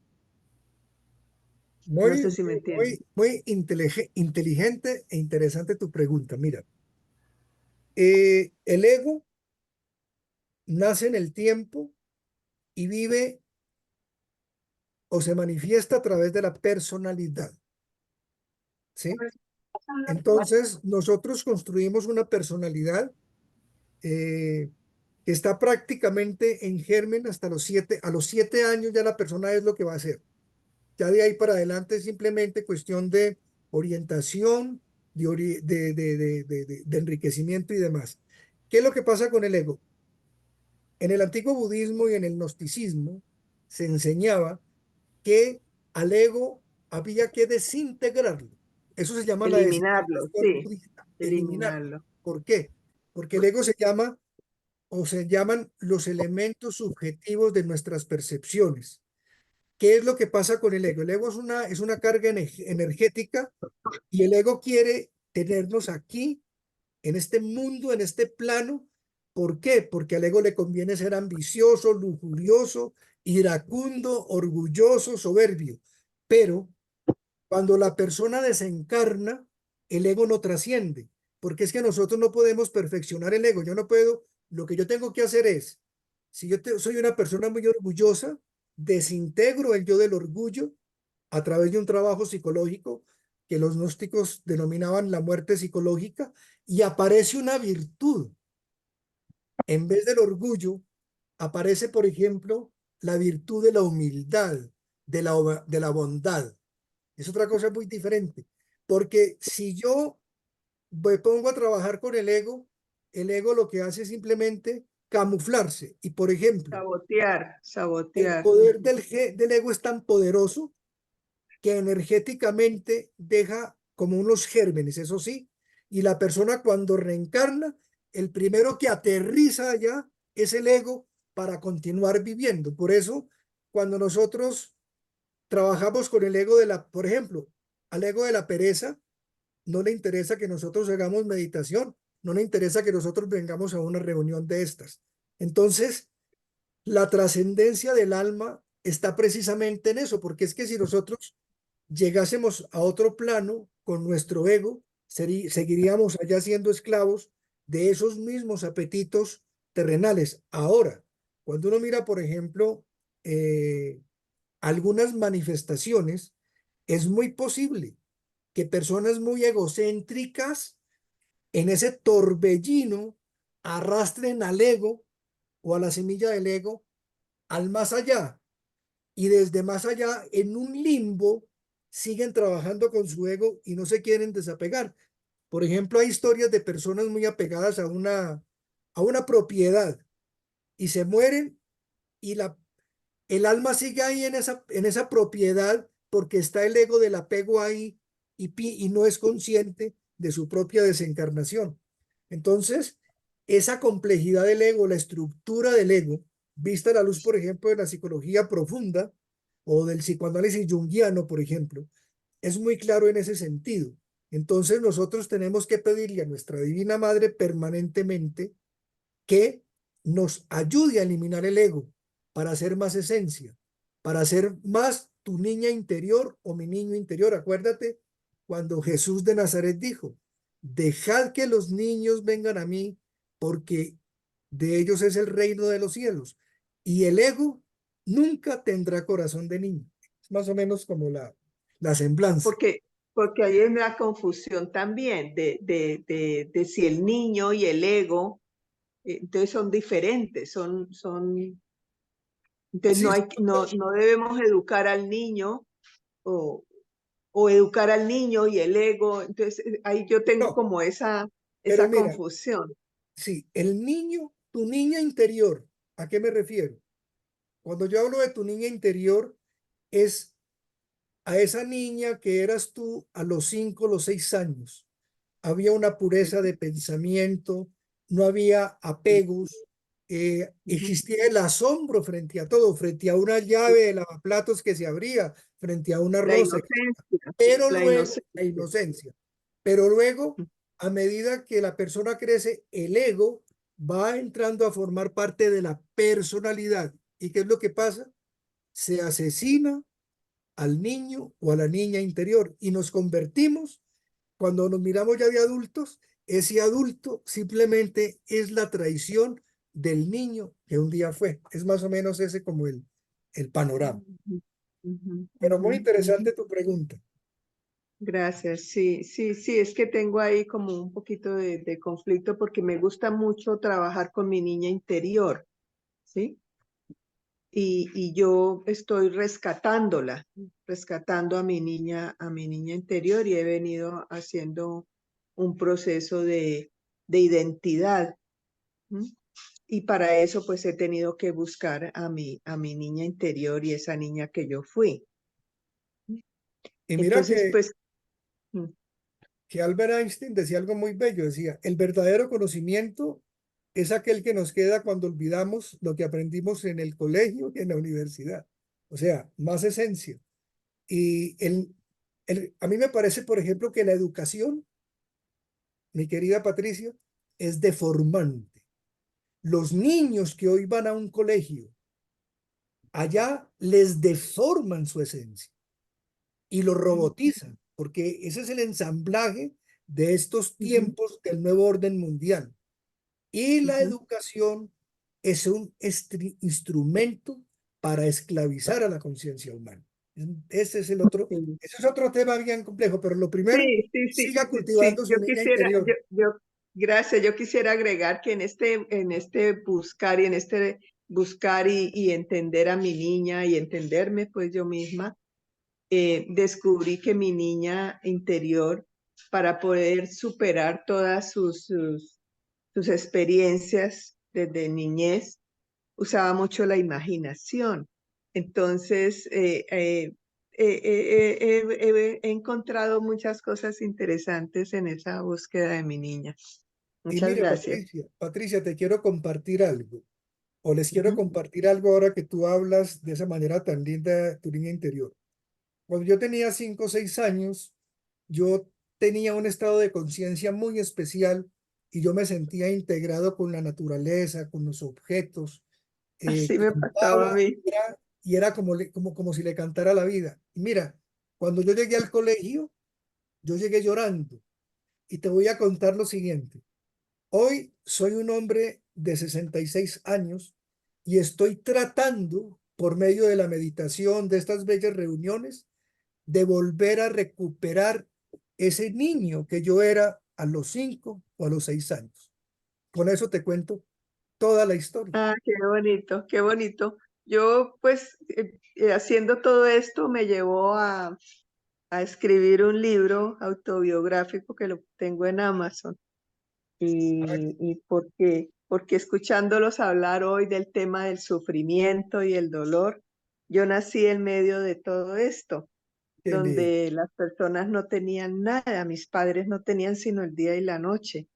No sé si me entienden. Muy inteligente e interesante tu pregunta. Mira, el ego nace en el tiempo y vive o se manifiesta a través de la personalidad, ¿sí? Entonces, nosotros construimos una personalidad que está prácticamente en germen hasta a los 7 años ya la persona es lo que va a hacer. Ya de ahí para adelante es simplemente cuestión de orientación, de enriquecimiento y demás. ¿Qué es lo que pasa con el ego? En el antiguo budismo y en el gnosticismo se enseñaba que al ego había que desintegrarlo. Eso se llama la Eliminarlo, desintegración sí, budista, eliminarlo. eliminarlo. ¿Por qué? Porque el ego se llama o se llaman los elementos subjetivos de nuestras percepciones. ¿Qué es lo que pasa con el ego? El ego es una carga energética y el ego quiere tenernos aquí, en este mundo, en este plano. ¿Por qué? Porque al ego le conviene ser ambicioso, lujurioso, iracundo, orgulloso, soberbio. Pero cuando la persona desencarna, el ego no trasciende, porque es que nosotros no podemos perfeccionar el ego. Yo no puedo, lo que yo tengo que hacer es, si soy una persona muy orgullosa, desintegro el yo del orgullo a través de un trabajo psicológico que los gnósticos denominaban la muerte psicológica, y aparece una virtud. En vez del orgullo, aparece, por ejemplo, la virtud de la humildad, de la bondad. Es otra cosa muy diferente, porque si yo me pongo a trabajar con el ego lo que hace es simplemente camuflarse. Y por ejemplo, Sabotear, el sabotear. poder del ego es tan poderoso que energéticamente deja como unos gérmenes, eso sí, y la persona cuando reencarna, el primero que aterriza allá es el ego para continuar viviendo. Por eso, cuando nosotros trabajamos con el ego por ejemplo, al ego de la pereza, no le interesa que nosotros hagamos meditación, no le interesa que nosotros vengamos a una reunión de estas. Entonces, la trascendencia del alma está precisamente en eso, porque es que si nosotros llegásemos a otro plano con nuestro ego, seguiríamos allá siendo esclavos de esos mismos apetitos terrenales. Ahora, cuando uno mira, por ejemplo, algunas manifestaciones, es muy posible que personas muy egocéntricas en ese torbellino arrastren al ego o a la semilla del ego al más allá, y desde más allá en un limbo siguen trabajando con su ego y no se quieren desapegar. Por ejemplo, hay historias de personas muy apegadas a una propiedad y se mueren, y el alma sigue ahí en esa propiedad porque está el ego del apego ahí, y no es consciente de su propia desencarnación. Entonces, esa complejidad del ego, la estructura del ego, vista a la luz, por ejemplo, de la psicología profunda o del psicoanálisis junguiano, por ejemplo, es muy claro en ese sentido. Entonces, nosotros tenemos que pedirle a nuestra Divina Madre permanentemente que nos ayude a eliminar el ego para ser más esencia, para ser más tu niña interior o mi niño interior. Acuérdate cuando Jesús de Nazaret dijo: dejad que los niños vengan a mí, porque de ellos es el reino de los cielos. Y el ego nunca tendrá corazón de niño. Es más o menos como la semblanza. Porque ahí hay una confusión también de si el niño y el ego, entonces son diferentes, entonces Sí, no debemos educar al niño o educar al niño y el ego. Entonces ahí yo tengo no, como esa pero mira, confusión. sí, el niño, tu niña interior, ¿a qué me refiero? Cuando yo hablo de tu niña interior, es a esa niña que eras tú a los 5, los 6 años. Había una pureza de pensamiento, no había apegos, existía el asombro frente a todo, frente a una llave de lavaplatos que se abría, frente a una La rosa, inocencia, pero la luego, inocencia. la inocencia. Pero luego, a medida que la persona crece, el ego va entrando a formar parte de la personalidad. ¿Y qué es lo que pasa? Se asesina al niño o a la niña interior y nos convertimos, cuando nos miramos ya de adultos, ese adulto simplemente es la traición del niño que un día fue. Es más o menos ese como el panorama. Pero muy interesante tu pregunta. Gracias, sí, sí, sí, es que tengo ahí como un poquito de conflicto porque me gusta mucho trabajar con mi niña interior, ¿sí? Y yo estoy rescatándola, rescatando a mi niña interior y he venido haciendo un proceso de identidad. ¿Mm? Y para eso pues he tenido que buscar a mi niña interior y esa niña que yo fui. Y mira Entonces, pues, que Albert Einstein decía algo muy bello, decía, el verdadero conocimiento es aquel que nos queda cuando olvidamos lo que aprendimos en el colegio y en la universidad. O sea, más esencia. Y a mí me parece, por ejemplo, que la educación, mi querida Patricia, es deformante. Los niños que hoy van a un colegio, allá les deforman su esencia y lo robotizan, porque ese es el ensamblaje de estos tiempos del nuevo orden mundial. Y la educación es un instrumento para esclavizar a la conciencia humana. Ese es ese es otro tema bien complejo, pero lo primero, sí, sí, sí, siga sí, cultivando su yo niña quisiera, interior. gracias, yo quisiera agregar que en este buscar y en este buscar y entender a mi niña y entenderme pues yo misma, descubrí que mi niña interior, para poder superar todas sus experiencias desde niñez, usaba mucho la imaginación. Entonces, he encontrado muchas cosas interesantes en esa búsqueda de mi niña. Y Muchas mire, gracias. Patricia, te quiero compartir algo, o les quiero compartir algo ahora que tú hablas de esa manera tan linda de tu niña interior. Cuando yo tenía 5 o 6 años, yo tenía un estado de conciencia muy especial y yo me sentía integrado con la naturaleza, con los objetos, Así me pasaba a cantaba mí. y era como si le cantara la vida. Y mira, cuando yo llegué al colegio, yo llegué llorando y te voy a contar lo siguiente. Hoy soy un hombre de 66 años y estoy tratando, por medio de la meditación, de estas bellas reuniones, de volver a recuperar ese niño que yo era a los 5 o a los 6 años. Con eso te cuento toda la historia. Ah, qué bonito, qué bonito. Yo, pues, haciendo todo esto me llevó a escribir un libro autobiográfico que lo tengo en Amazon. Y porque escuchándolos hablar hoy del tema del sufrimiento y el dolor, yo nací en medio de todo esto, Qué lindo. donde las personas no tenían nada, mis padres no tenían sino el día y la noche,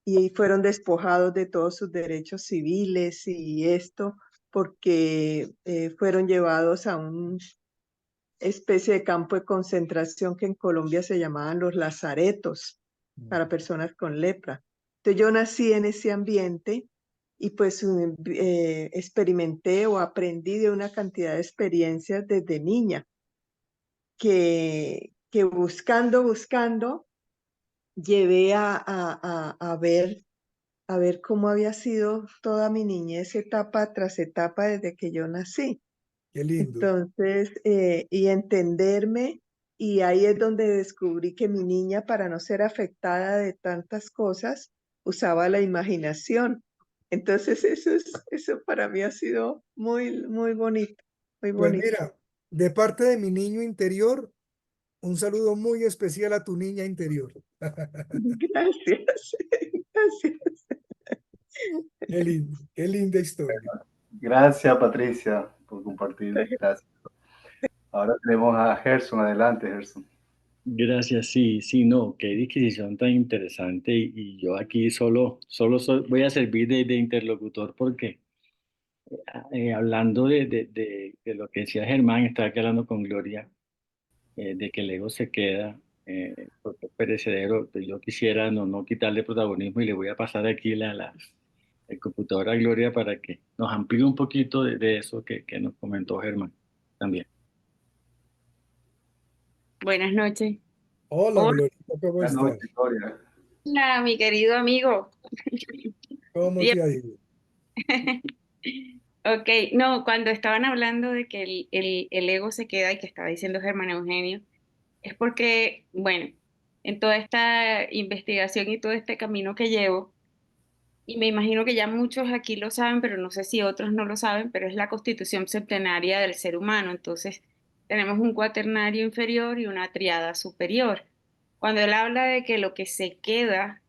y fueron despojados de todos sus derechos civiles y esto porque fueron llevados a una especie de campo de concentración que en Colombia se llamaban los lazaretos para personas con lepra. Entonces yo nací en ese ambiente y pues experimenté o aprendí de una cantidad de experiencias desde niña que buscando, llevé a ver cómo había sido toda mi niñez, etapa tras etapa desde que yo nací. Qué lindo. Entonces, y entenderme, y ahí es donde descubrí que mi niña, para no ser afectada de tantas cosas, usaba la imaginación. Entonces, eso para mí ha sido muy, muy bonito, muy Pues bonito. mira, de parte de mi niño interior, un saludo muy especial a tu niña interior. Gracias, gracias. Qué linda historia. Gracias, Patricia, por compartir. Gracias. Ahora tenemos a Gerson. Adelante, Gerson. Gracias, sí, sí, no, qué disquisición tan interesante y yo aquí voy a servir de interlocutor porque hablando de lo que decía Germán, estaba aquí hablando con Gloria, de que el ego se queda porque es perecedero. Pues yo quisiera no quitarle protagonismo y le voy a pasar aquí el computador a Gloria para que nos amplíe un poquito de eso que nos comentó Germán también. Buenas noches. Hola, Hola, Glorita, ¿cómo Buenas estás? noches, Gloria. mi querido amigo. ¿Cómo Bien. te ha ido? Ok, no, cuando estaban hablando de que el ego se queda y que estaba diciendo Germán Eugenio, es porque, bueno, en toda esta investigación y todo este camino que llevo, y me imagino que ya muchos aquí lo saben, pero no sé si otros no lo saben, pero es la constitución septenaria del ser humano. Entonces, tenemos un cuaternario inferior y una triada superior. Cuando él habla de que lo que se queda,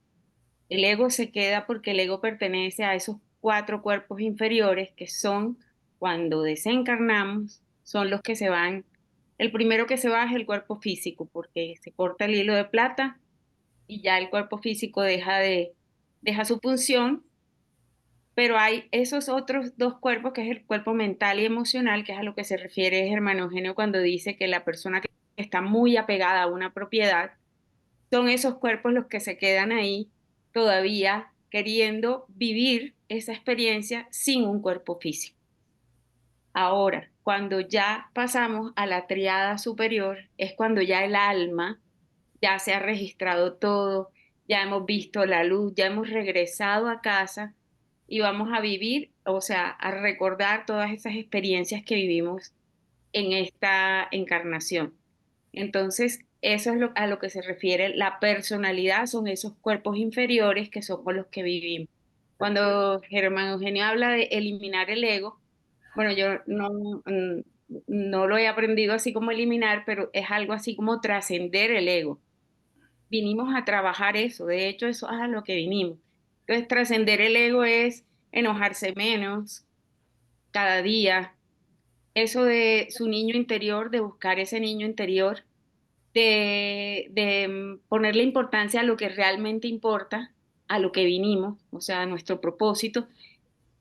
el ego se queda porque el ego pertenece a esos cuatro cuerpos inferiores que son, cuando desencarnamos, son los que se van. El primero que se va es el cuerpo físico, porque se corta el hilo de plata y ya el cuerpo físico deja su función, pero hay esos otros dos cuerpos, que es el cuerpo mental y emocional, que es a lo que se refiere Germán Eugenio cuando dice que la persona que está muy apegada a una propiedad, son esos cuerpos los que se quedan ahí todavía queriendo vivir esa experiencia sin un cuerpo físico. Ahora, cuando ya pasamos a la triada superior, es cuando ya el alma ya se ha registrado todo, ya hemos visto la luz, ya hemos regresado a casa y vamos a vivir, o sea, a recordar todas esas experiencias que vivimos en esta encarnación. Entonces, eso es a lo que se refiere la personalidad, son esos cuerpos inferiores que somos los que vivimos. Cuando Germán Eugenio habla de eliminar el ego, bueno, yo no lo he aprendido así como eliminar, pero es algo así como trascender el ego. Vinimos a trabajar eso, de hecho eso es a lo que vinimos. Entonces, trascender el ego es enojarse menos cada día, eso de su niño interior, de buscar ese niño interior, de ponerle importancia a lo que realmente importa, a lo que vinimos, o sea, a nuestro propósito.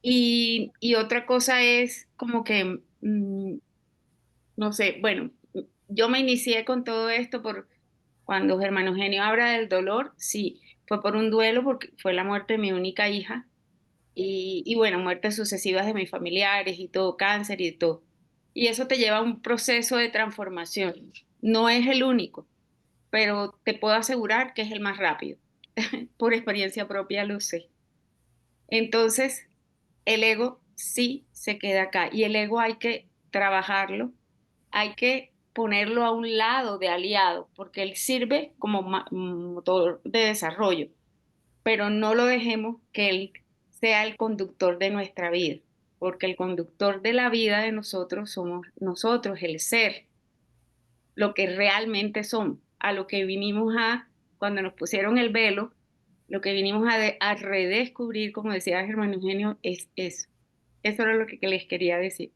Y otra cosa es como que, no sé, bueno, yo me inicié con todo esto por cuando Germán Eugenio habla del dolor, sí, fue por un duelo porque fue la muerte de mi única hija y bueno, muertes sucesivas de mis familiares y todo, cáncer y todo. Y eso te lleva a un proceso de transformación. No es el único, pero te puedo asegurar que es el más rápido. Por experiencia propia lo sé. Entonces, el ego sí se queda acá y el ego hay que trabajarlo, hay que ponerlo a un lado de aliado, porque él sirve como motor de desarrollo, pero no lo dejemos que él sea el conductor de nuestra vida, porque el conductor de la vida de nosotros somos nosotros, el ser, lo que realmente somos, a lo que vinimos cuando nos pusieron el velo, lo que vinimos a redescubrir, como decía Germán Eugenio, es eso. Eso era lo que les quería decir.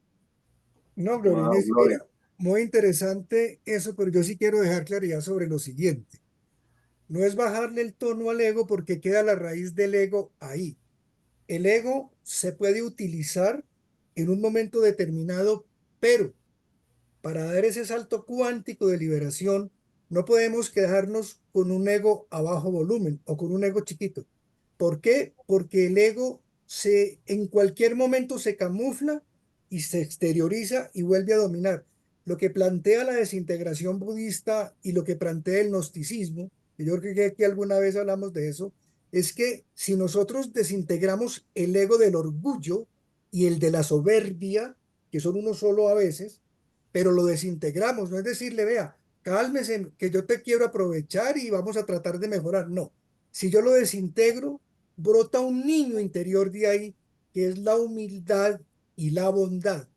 No, Gloria Wow, Inés, Gloria. mira, muy interesante eso, pero yo sí quiero dejar claridad sobre lo siguiente. No es bajarle el tono al ego porque queda la raíz del ego ahí. El ego se puede utilizar en un momento determinado, pero para dar ese salto cuántico de liberación, no podemos quedarnos con un ego a bajo volumen o con un ego chiquito. ¿Por qué? Porque el ego en cualquier momento se camufla y se exterioriza y vuelve a dominar. Lo que plantea la desintegración budista y lo que plantea el gnosticismo, y yo creo que aquí alguna vez hablamos de eso, es que si nosotros desintegramos el ego del orgullo y el de la soberbia, que son uno solo a veces, pero lo desintegramos, no es decirle, vea, cálmese, que yo te quiero aprovechar y vamos a tratar de mejorar. No, si yo lo desintegro, brota un niño interior de ahí, que es la humildad y la bondad.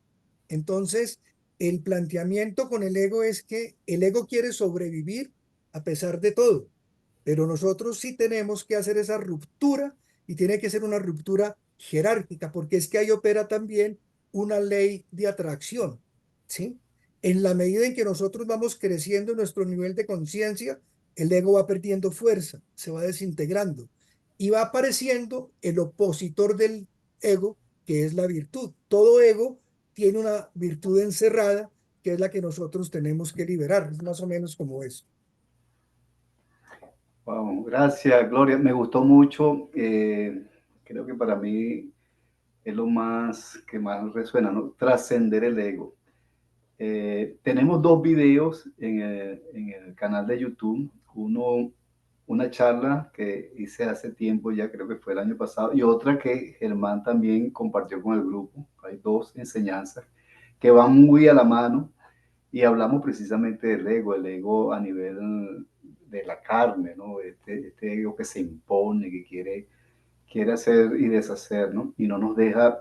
Entonces, el planteamiento con el ego es que el ego quiere sobrevivir a pesar de todo, pero nosotros sí tenemos que hacer esa ruptura y tiene que ser una ruptura jerárquica, porque es que ahí opera también una ley de atracción, ¿sí? En la medida en que nosotros vamos creciendo en nuestro nivel de conciencia, el ego va perdiendo fuerza, se va desintegrando y va apareciendo el opositor del ego, que es la virtud. Todo ego tiene una virtud encerrada, que es la que nosotros tenemos que liberar. Es más o menos como eso. Wow, gracias, Gloria. Me gustó mucho. Creo que para mí es lo más que más resuena, ¿no? Trascender el ego. Tenemos dos videos en el canal de YouTube. Uno, una charla que hice hace tiempo, ya creo que fue el año pasado, y otra que Germán también compartió con el grupo. Hay dos enseñanzas que van muy a la mano y hablamos precisamente del ego, el ego a nivel de la carne, ¿no? Este ego que se impone, que quiere hacer y deshacer, ¿no? Y no nos deja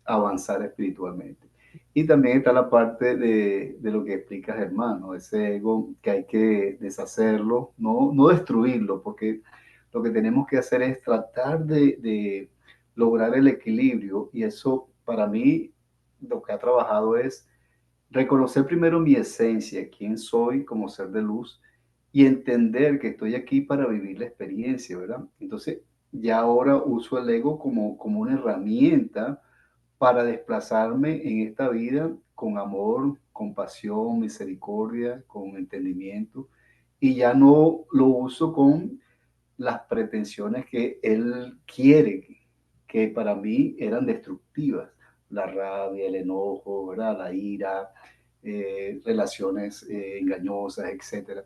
avanzar espiritualmente. Y también está la parte de lo que explica Germán, ¿no? Ese ego que hay que deshacerlo, no destruirlo, porque lo que tenemos que hacer es tratar de lograr el equilibrio. Y eso, para mí, lo que ha trabajado es reconocer primero mi esencia, quién soy como ser de luz, y entender que estoy aquí para vivir la experiencia, ¿verdad? Entonces, ya ahora uso el ego como una herramienta para desplazarme en esta vida con amor, compasión, misericordia, con entendimiento, y ya no lo uso con las pretensiones que él quiere, que para mí eran destructivas, la rabia, el enojo, ¿verdad? La ira, relaciones engañosas, etcétera.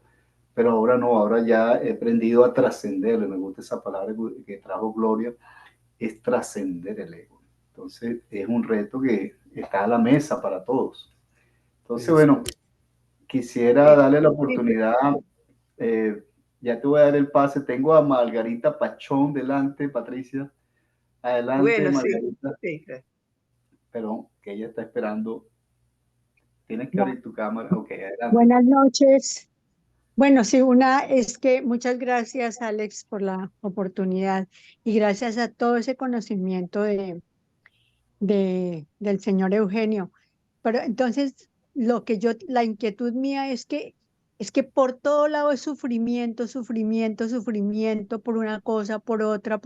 Pero ahora no, ahora ya he aprendido a trascenderlo, me gusta esa palabra que trajo Gloria, es trascender el ego. Entonces es un reto que está a la mesa para todos. Entonces, bueno, quisiera darle la oportunidad, ya te voy a dar el pase, tengo a Margarita Pachón delante, Patricia, adelante Bueno, sí, Margarita, sí. perdón, que ella está esperando, tienes que abrir tu cámara, ok, adelante. Buenas noches. Bueno, sí, una es que muchas gracias, Alex, por la oportunidad y gracias a todo ese conocimiento del señor Eugenio. Pero entonces, la inquietud mía es que por todo lado es sufrimiento, sufrimiento, sufrimiento por una cosa, por otra,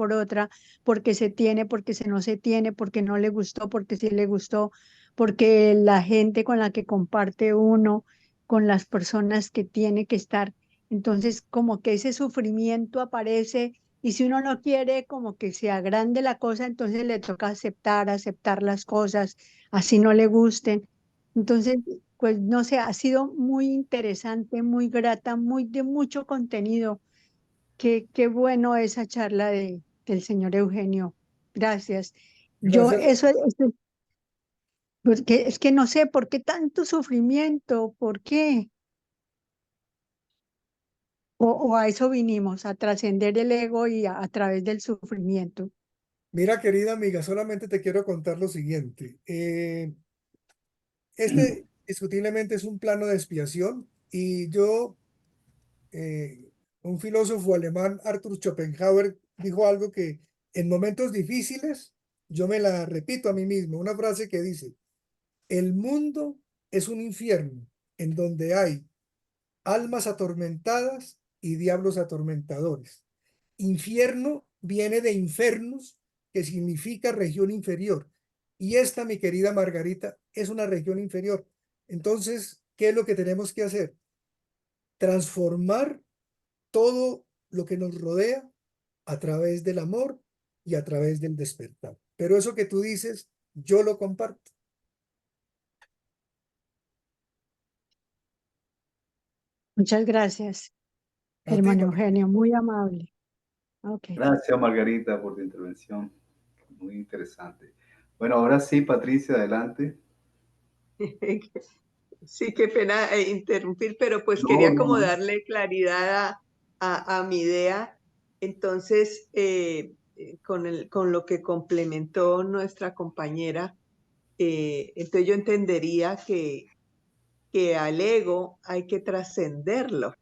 porque se tiene, porque se no se tiene, porque no le gustó, porque sí le gustó, porque la gente con la que comparte uno, con las personas que tiene que estar. Entonces, como que ese sufrimiento aparece y si uno no quiere como que se agrande la cosa, entonces le toca aceptar las cosas, así no le gusten. Entonces, pues no sé, ha sido muy interesante, muy grata, muy de mucho contenido. Qué bueno esa charla del señor Eugenio. Gracias. Yo, Gracias. porque es que no sé, ¿por qué tanto sufrimiento? ¿Por qué? O a eso vinimos, a trascender el ego y a través del sufrimiento. Mira, querida amiga, solamente te quiero contar lo siguiente. Este discutiblemente es un plano de expiación y un filósofo alemán, Arthur Schopenhauer, dijo algo que en momentos difíciles yo me la repito a mí mismo, una frase que dice, el mundo es un infierno en donde hay almas atormentadas y diablos atormentadores. Infierno viene de infernus, que significa región inferior. Y esta, mi querida Margarita, es una región inferior. Entonces, ¿qué es lo que tenemos que hacer? Transformar todo lo que nos rodea a través del amor y a través del despertar. Pero eso que tú dices, yo lo comparto. Muchas gracias, A ti, hermano Margarita. Eugenio, muy amable. Okay. Gracias Margarita por tu intervención, muy interesante. Bueno, ahora sí, Patricia, adelante. Sí, qué pena interrumpir, pero pues No, quería no, como no. darle claridad a mi idea. Entonces, con lo que complementó nuestra compañera, entonces yo entendería que al ego hay que trascenderlo.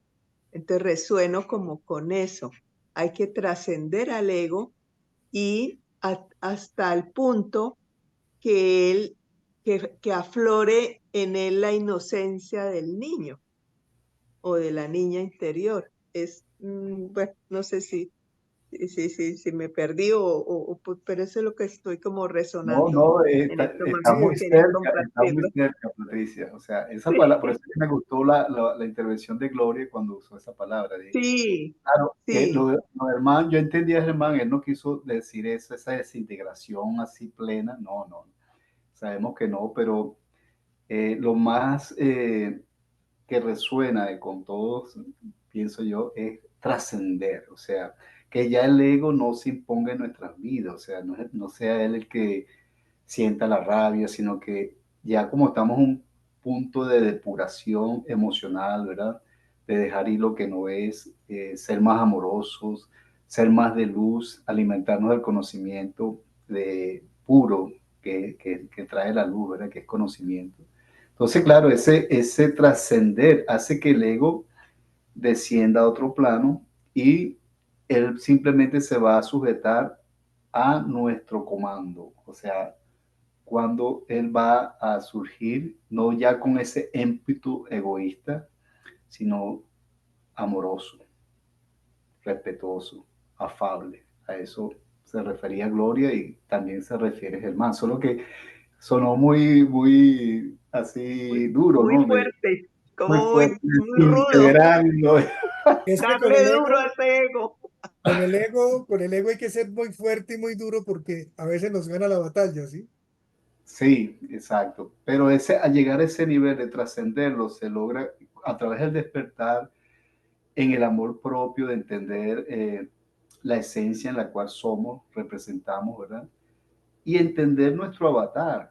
Entonces resueno como con eso. Hay que trascender al ego y hasta el punto que él que aflore en él la inocencia del niño o de la niña interior. Bueno, no sé si me perdí pero eso es lo que estoy como No, resonando no, en este está momento muy y quería está muy compartirlo. cerca, Patricia. O sea, esa palabra, por eso es que me gustó la intervención de Gloria cuando usó esa palabra. Sí, Claro, sí, lo de Germán, yo entendía a Germán, él no quiso decir eso, esa desintegración así plena, no, no, sabemos que no, pero lo más que resuena con todos, pienso yo, es trascender, o sea, que ya el ego no se imponga en nuestras vidas, o sea, no sea él el que sienta la rabia, sino que ya como estamos en un punto de depuración emocional, ¿verdad? De dejar ir lo que no es, ser más amorosos, ser más de luz, alimentarnos del conocimiento de puro que trae la luz, ¿verdad? Que es conocimiento. Entonces, claro, ese trascender hace que el ego descienda a otro plano y él simplemente se va a sujetar a nuestro comando. O sea, cuando él va a surgir, no ya con ese ímpetu egoísta, sino amoroso, respetuoso, afable. A eso se refería Gloria y también se refiere Germán, solo que sonó muy así duro, muy ¿no? fuerte, Muy como fuerte, muy rudo. integrando. Es que Darle duro a ese ego. con el ego hay que ser muy fuerte y muy duro porque a veces nos gana la batalla, ¿sí? Sí, exacto. Pero al llegar a ese nivel de trascenderlo, se logra a través del despertar en el amor propio, de entender la esencia en la cual somos, representamos, ¿verdad? Y entender nuestro avatar.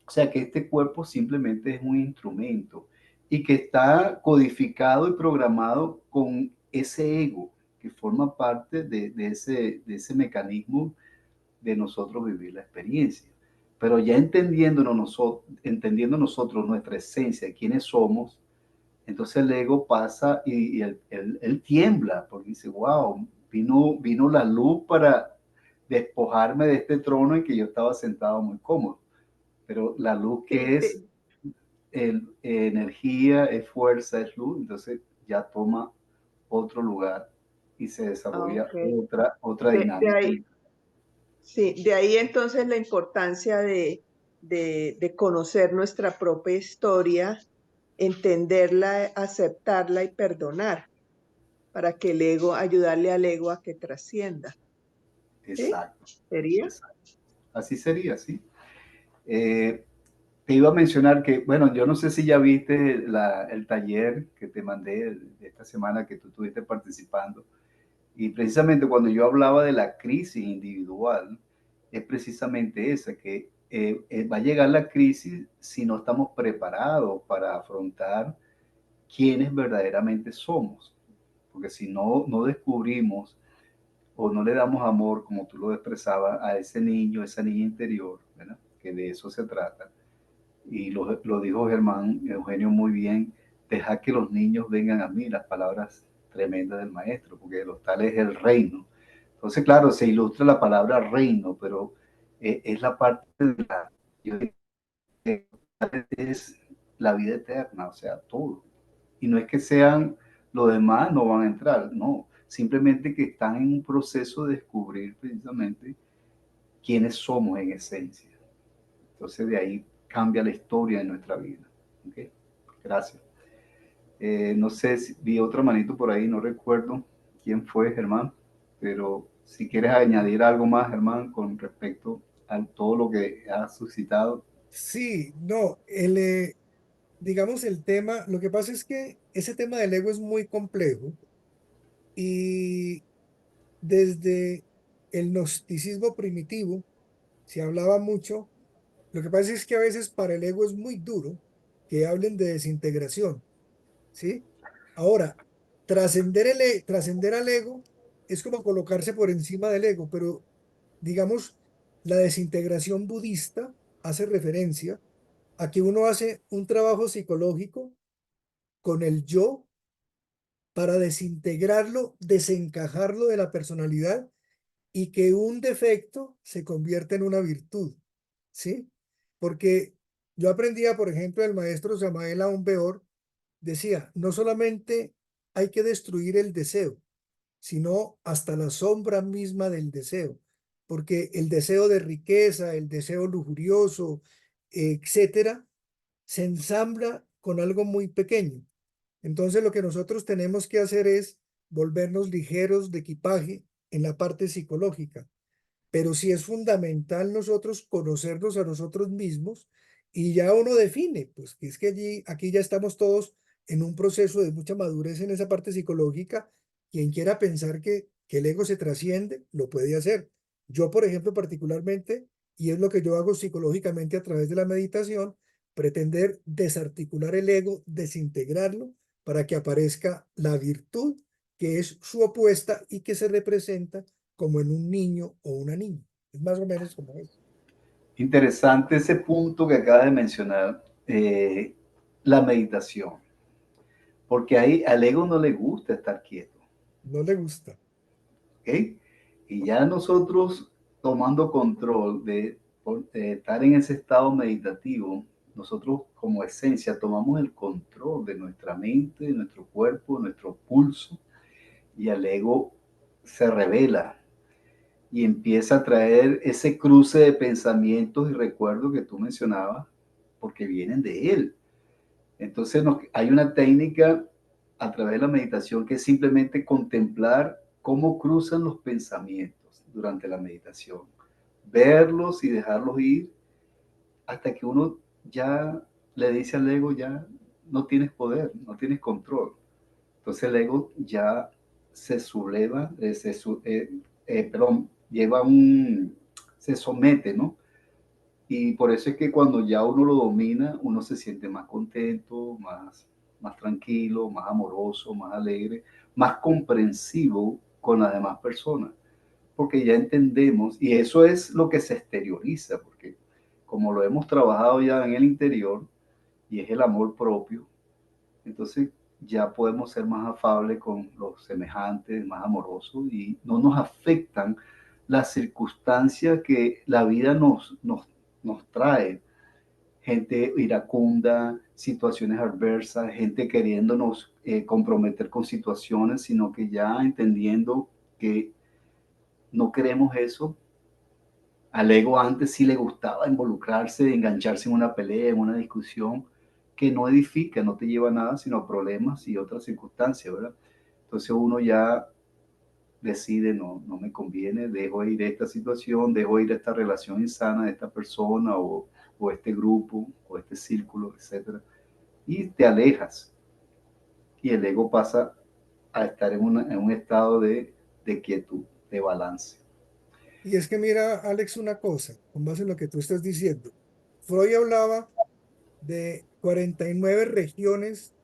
O sea, que este cuerpo simplemente es un instrumento y que está codificado y programado con ese ego que forma parte de ese mecanismo de nosotros vivir la experiencia. Pero ya entendiendo nosotros nuestra esencia, quiénes somos, entonces el ego pasa y él tiembla porque dice, wow, vino la luz para despojarme de este trono en que yo estaba sentado muy cómodo. Pero la luz que Sí, es energía, es fuerza, es luz, entonces ya toma otro lugar y se desarrolla ok. otra De dinámica. ahí, sí, de ahí entonces la importancia de conocer nuestra propia historia, entenderla, aceptarla y perdonar para que el ego, ayudarle al ego a que trascienda. ¿Sí? Exacto. ¿Sería? Exacto. Así sería, sí. Te iba a mencionar que, bueno, yo no sé si ya viste el taller que te mandé esta semana que tú estuviste participando. Y precisamente cuando yo hablaba de la crisis individual, es precisamente esa, que va a llegar la crisis si no estamos preparados para afrontar quiénes verdaderamente somos. Porque si no descubrimos o no le damos amor, como tú lo expresabas, a ese niño, esa niña interior, ¿verdad? Que de eso se trata. Y lo dijo Germán Eugenio muy bien, deja que los niños vengan a mí, las palabras tremendas del maestro, porque los tales es el reino. Entonces, claro, se ilustra la palabra reino, pero es la parte de la, yo digo, es la vida eterna, o sea, todo. Y no es que sean los demás no van a entrar, no, simplemente que están en un proceso de descubrir precisamente quiénes somos en esencia. Entonces de ahí cambia la historia de nuestra vida. ¿Okay? Gracias. No sé si vi otra manito por ahí, no recuerdo quién fue, Germán, pero si quieres añadir algo más, Germán, con respecto a todo lo que ha suscitado. Sí, no, digamos el tema, lo que pasa es que ese tema del ego es muy complejo y desde el gnosticismo primitivo se hablaba mucho. Lo que pasa es que a veces para el ego es muy duro que hablen de desintegración, ¿sí? Ahora, trascender al ego es como colocarse por encima del ego, pero digamos, la desintegración budista hace referencia a que uno hace un trabajo psicológico con el yo para desintegrarlo, desencajarlo de la personalidad y que un defecto se convierta en una virtud, ¿sí? Porque Yo aprendía, por ejemplo, el maestro Samael Aún Weor, decía, no solamente hay que destruir el deseo, sino hasta la sombra misma del deseo, porque el deseo de riqueza, el deseo lujurioso, etcétera, se ensambla con algo muy pequeño. Entonces lo que nosotros tenemos que hacer es volvernos ligeros de equipaje en la parte psicológica, pero sí es fundamental nosotros conocernos a nosotros mismos y ya uno define, pues que es que aquí ya estamos todos en un proceso de mucha madurez en esa parte psicológica. Quien quiera pensar que el ego se trasciende, lo puede hacer. Yo, por ejemplo, particularmente, y es lo que yo hago psicológicamente a través de la meditación, pretender desarticular el ego, desintegrarlo, para que aparezca la virtud, que es su opuesta y que se representa como en un niño o una niña. Es más o menos como eso. Interesante ese punto que acabas de mencionar, la meditación, porque ahí al ego no le gusta estar quieto. No le gusta. ¿Ok? Y ya nosotros tomando control de estar en ese estado meditativo, nosotros como esencia tomamos el control de nuestra mente, de nuestro cuerpo, de nuestro pulso, y el ego se revela y empieza a traer ese cruce de pensamientos y recuerdos que tú mencionabas, porque vienen de él. Entonces hay una técnica a través de la meditación que es simplemente contemplar cómo cruzan los pensamientos durante la meditación, verlos y dejarlos ir hasta que uno ya le dice al ego, ya no tienes poder, no tienes control. Entonces el ego ya se subleva, se somete, ¿no? Y por eso es que cuando ya uno lo domina, uno se siente más contento, más tranquilo, más amoroso, más alegre, más comprensivo con las demás personas, porque ya entendemos, y eso es lo que se exterioriza, porque como lo hemos trabajado ya en el interior, y es el amor propio, entonces ya podemos ser más afables con los semejantes, más amorosos, y no nos afectan las circunstancias que la vida nos trae. Gente iracunda, situaciones adversas, gente queriéndonos comprometer con situaciones, sino que ya entendiendo que no queremos eso. Al ego antes sí le gustaba involucrarse, engancharse en una pelea, en una discusión que no edifica, no te lleva a nada, sino a problemas y otras circunstancias, ¿verdad? Entonces uno ya decide, no me conviene, dejo ir esta situación, dejo ir esta relación insana de esta persona o este grupo o este círculo, etcétera, y te alejas. Y el ego pasa a estar en un estado de quietud, de balance. Y es que mira, Alex, una cosa, con base en lo que tú estás diciendo. Freud hablaba de 49 regiones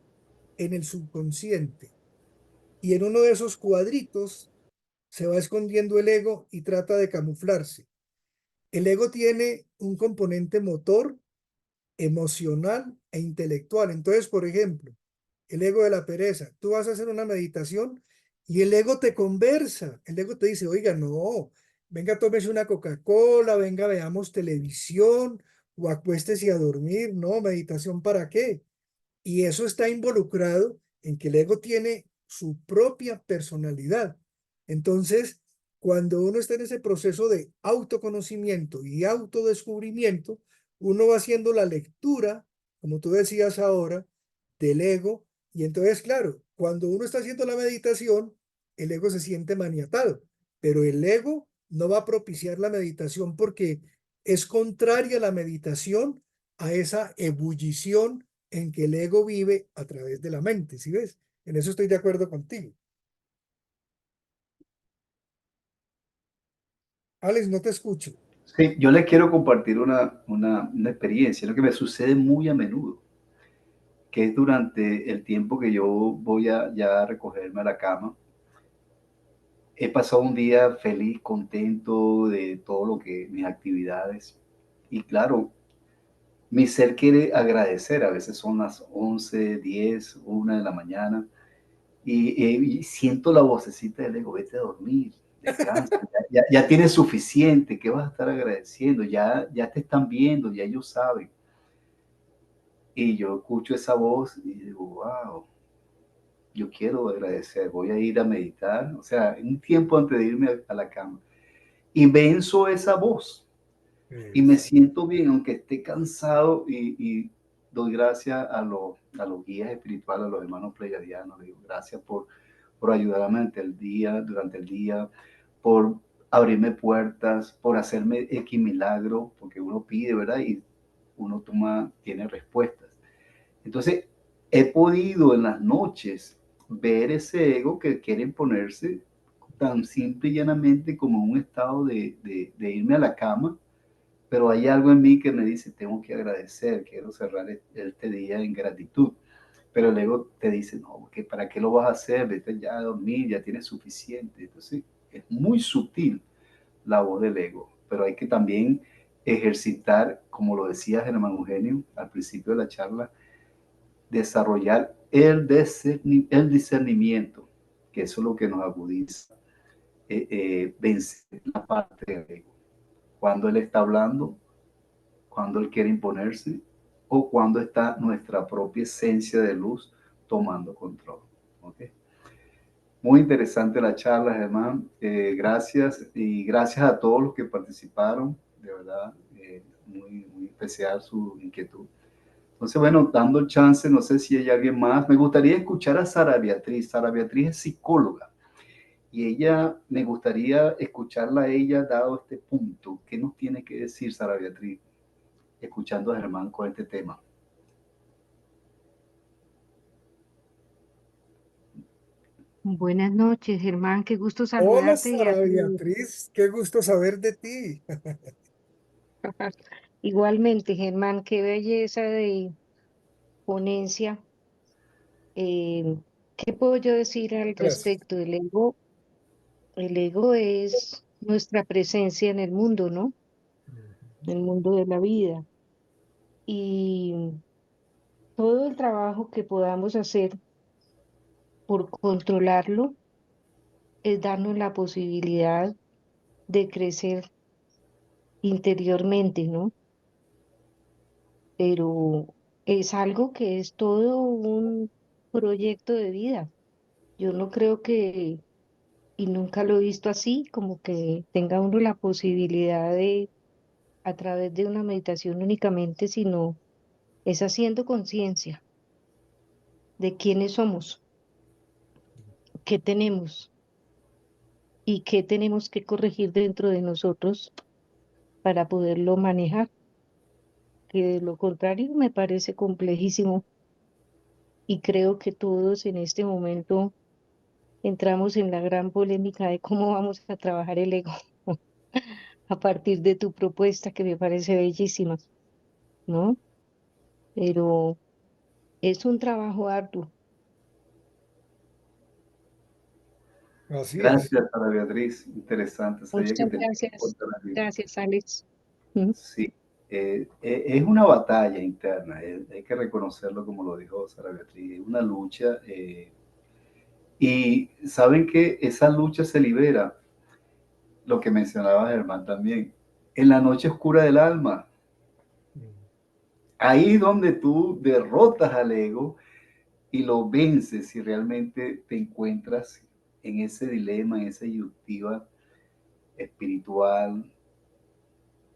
en el subconsciente. Y en uno de esos cuadritos se va escondiendo el ego y trata de camuflarse. El ego tiene un componente motor, emocional e intelectual. Entonces, por ejemplo, el ego de la pereza, tú vas a hacer una meditación y el ego te conversa, el ego te dice, oiga, no, venga, tómese una Coca-Cola, venga, veamos televisión o acuéstese a dormir, no, meditación ¿para qué? Y eso está involucrado en que el ego tiene su propia personalidad. Entonces, cuando uno está en ese proceso de autoconocimiento y autodescubrimiento, uno va haciendo la lectura, como tú decías ahora, del ego. Y entonces, claro, cuando uno está haciendo la meditación, el ego se siente maniatado, pero el ego no va a propiciar la meditación porque es contraria a la meditación a esa ebullición en que el ego vive a través de la mente, ¿sí ves? En eso estoy de acuerdo contigo. Alex, no te escucho. Sí, yo les quiero compartir una experiencia, lo que me sucede muy a menudo, que es durante el tiempo que yo voy ya a recogerme a la cama. He pasado un día feliz, contento de todo lo que mis actividades. Y claro, mi ser quiere agradecer. A veces son las 11, 10, 1 de la mañana. Y siento la vocecita del ego, vete a dormir, descansa, ya tienes suficiente, ¿qué vas a estar agradeciendo? Ya te están viendo, ya ellos saben. Y yo escucho esa voz y digo, wow, yo quiero agradecer, voy a ir a meditar, o sea, un tiempo antes de irme a la cama. Y venzo esa voz y me siento bien, aunque esté cansado y doy gracias a los guías espirituales, a los hermanos pleyadianos. Le digo, gracias por ayudarme durante el día, por abrirme puertas, por hacerme X milagro, porque uno pide, ¿verdad? Y uno tiene respuestas. Entonces, he podido en las noches ver ese ego que quiere imponerse tan simple y llanamente como un estado de irme a la cama, pero hay algo en mí que me dice, tengo que agradecer, quiero cerrar este día en gratitud. Pero el ego te dice, no, que ¿para qué lo vas a hacer? Vete ya a dormir, ya tienes suficiente. Entonces, es muy sutil la voz del ego, pero hay que también ejercitar, como lo decía Germán Eugenio al principio de la charla, desarrollar el discernimiento, que eso es lo que nos agudiza, vencer la parte del ego. Cuando él está hablando, cuando él quiere imponerse o cuando está nuestra propia esencia de luz tomando control. ¿Okay? Muy interesante la charla, Germán. Gracias y gracias a todos los que participaron. De verdad, muy especial su inquietud. Entonces, bueno, dando el chance, no sé si hay alguien más. Me gustaría escuchar a Sara Beatriz. Sara Beatriz es psicóloga y ella, me gustaría escucharla a ella dado este punto. ¿Qué nos tiene que decir Sara Beatriz escuchando a Germán con este tema? Buenas noches, Germán. Qué gusto Hola, saludarte y a Sara tu... Beatriz, qué gusto saber de ti. Igualmente, Germán, qué belleza de ponencia. Eh, ¿Qué puedo yo decir al Gracias. respecto? El ego es nuestra presencia en el mundo, ¿no? En el mundo de la vida. Y todo el trabajo que podamos hacer por controlarlo es darnos la posibilidad de crecer interiormente, ¿no? Pero es algo que es todo un proyecto de vida. Yo no creo que, y nunca lo he visto así, como que tenga uno la posibilidad de, a través de una meditación únicamente, sino es haciendo conciencia de quiénes somos, qué tenemos y qué tenemos que corregir dentro de nosotros para poderlo manejar, que de lo contrario me parece complejísimo y creo que todos en este momento entramos en la gran polémica de cómo vamos a trabajar el ego a partir de tu propuesta que me parece bellísima, ¿no? Pero es un trabajo arduo. Así es. Gracias, Sara Beatriz. Interesante. Sabía que Muchas tenía que gracias. contar aquí. Gracias, Alex. ¿Mm? Sí, es una batalla interna, hay que reconocerlo como lo dijo Sara Beatriz, es una lucha y saben que esa lucha se libera, lo que mencionaba Germán también, en la noche oscura del alma, ahí donde tú derrotas al ego y lo vences y realmente te encuentras en ese dilema, en esa disyuntiva espiritual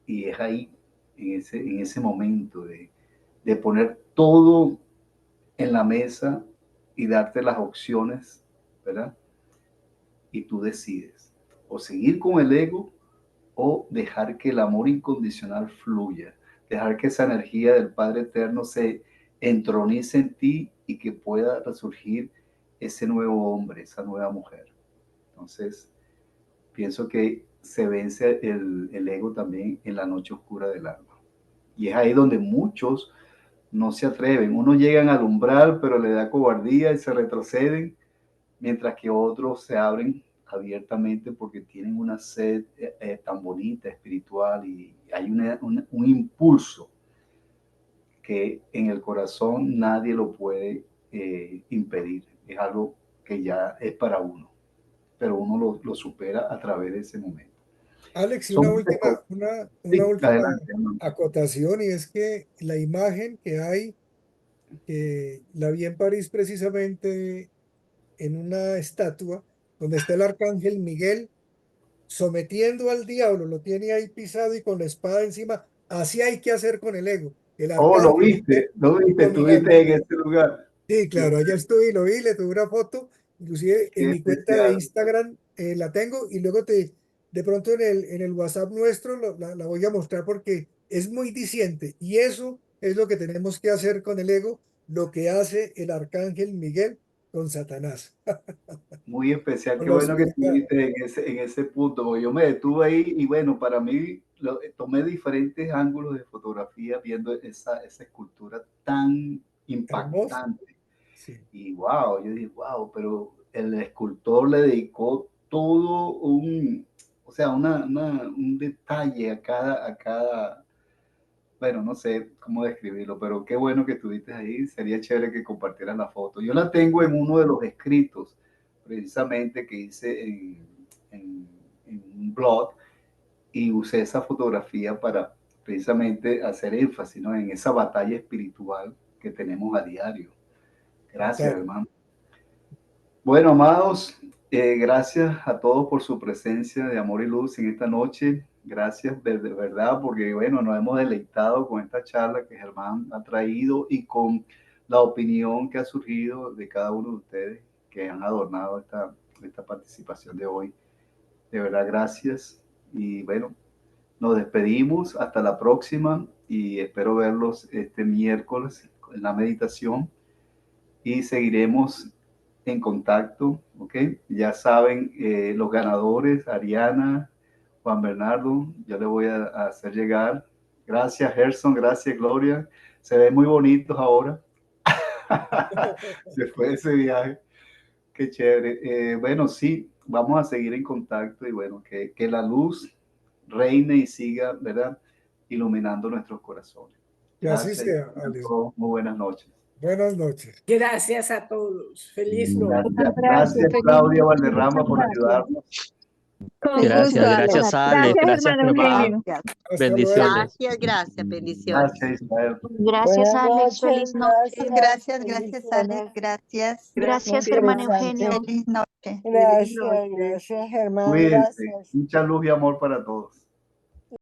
y es ahí, en ese momento de poner todo en la mesa y darte las opciones, ¿verdad? Y tú decides o seguir con el ego o dejar que el amor incondicional fluya, dejar que esa energía del Padre Eterno se entronice en ti y que pueda resurgir ese nuevo hombre, esa nueva mujer. Entonces, pienso que se vence el ego también en la noche oscura del alma. Y es ahí donde muchos no se atreven. Unos llegan al umbral, pero le da cobardía y se retroceden, mientras que otros se abren abiertamente porque tienen una sed tan bonita, espiritual, y hay un impulso que en el corazón nadie lo puede impedir. Es algo que ya es para uno, pero uno lo supera a través de ese momento. Alex, y Son una sí, última adelante, hermano. acotación, y es que la imagen que hay que la vi en París precisamente en una estatua donde está el arcángel Miguel sometiendo al diablo, lo tiene ahí pisado y con la espada encima. Así hay que hacer con el ego. El Oh, arcángel Miguel lo viste, dominando. estuviste en ese lugar. Sí, claro, allá estuve y lo vi, le tuve una foto, inclusive en Qué mi cuenta de especial. Instagram la tengo y luego de pronto en el WhatsApp nuestro la voy a mostrar porque es muy diciente y eso es lo que tenemos que hacer con el ego, lo que hace el arcángel Miguel con Satanás. Muy especial, qué Lo bueno que explica. estuviste en ese punto, porque yo me detuve ahí y bueno, para mí tomé diferentes ángulos de fotografía viendo esa escultura tan Hermoso. impactante. Sí. Y wow, yo dije, wow, pero el escultor le dedicó todo o sea, un detalle a cada, bueno, no sé cómo describirlo, pero qué bueno que estuviste ahí. Sería chévere que compartieras la foto. Yo la tengo en uno de los escritos, precisamente que hice en, en un blog y usé esa fotografía para precisamente hacer énfasis, ¿no? En esa batalla espiritual que tenemos a diario. Gracias, Claro. hermano. Bueno, amados, gracias a todos por su presencia de amor y luz en esta noche. Gracias de verdad, porque bueno, nos hemos deleitado con esta charla que Germán ha traído y con la opinión que ha surgido de cada uno de ustedes que han adornado esta participación de hoy. De verdad, gracias. Y bueno, nos despedimos hasta la próxima y espero verlos este miércoles en la meditación y seguiremos en contacto, ¿ok? Ya saben, los ganadores, Ariana, Juan Bernardo, yo le voy a hacer llegar. Gracias, Gerson, gracias, Gloria. Se ven muy bonitos ahora. Se fue ese viaje. Qué chévere. Bueno, sí, vamos a seguir en contacto y bueno, que la luz reine y siga, ¿verdad? Iluminando nuestros corazones. Que así Gracias. sea, Alex. Muy buenas noches. Buenas noches. Gracias a todos. Feliz noche. Gracias, Claudia Valderrama, por ayudarnos. Gracias, Alex. Gracias, Germán. Bendiciones. Gracias, bendiciones. Gracias, Ismael. Gracias, Alex. Feliz noche. Gracias, Alex, gracias. Gracias, Muy Germán interesante. Eugenio. Feliz noche. Gracias, Germán. Cuídense. Gracias. Mucha luz y amor para todos.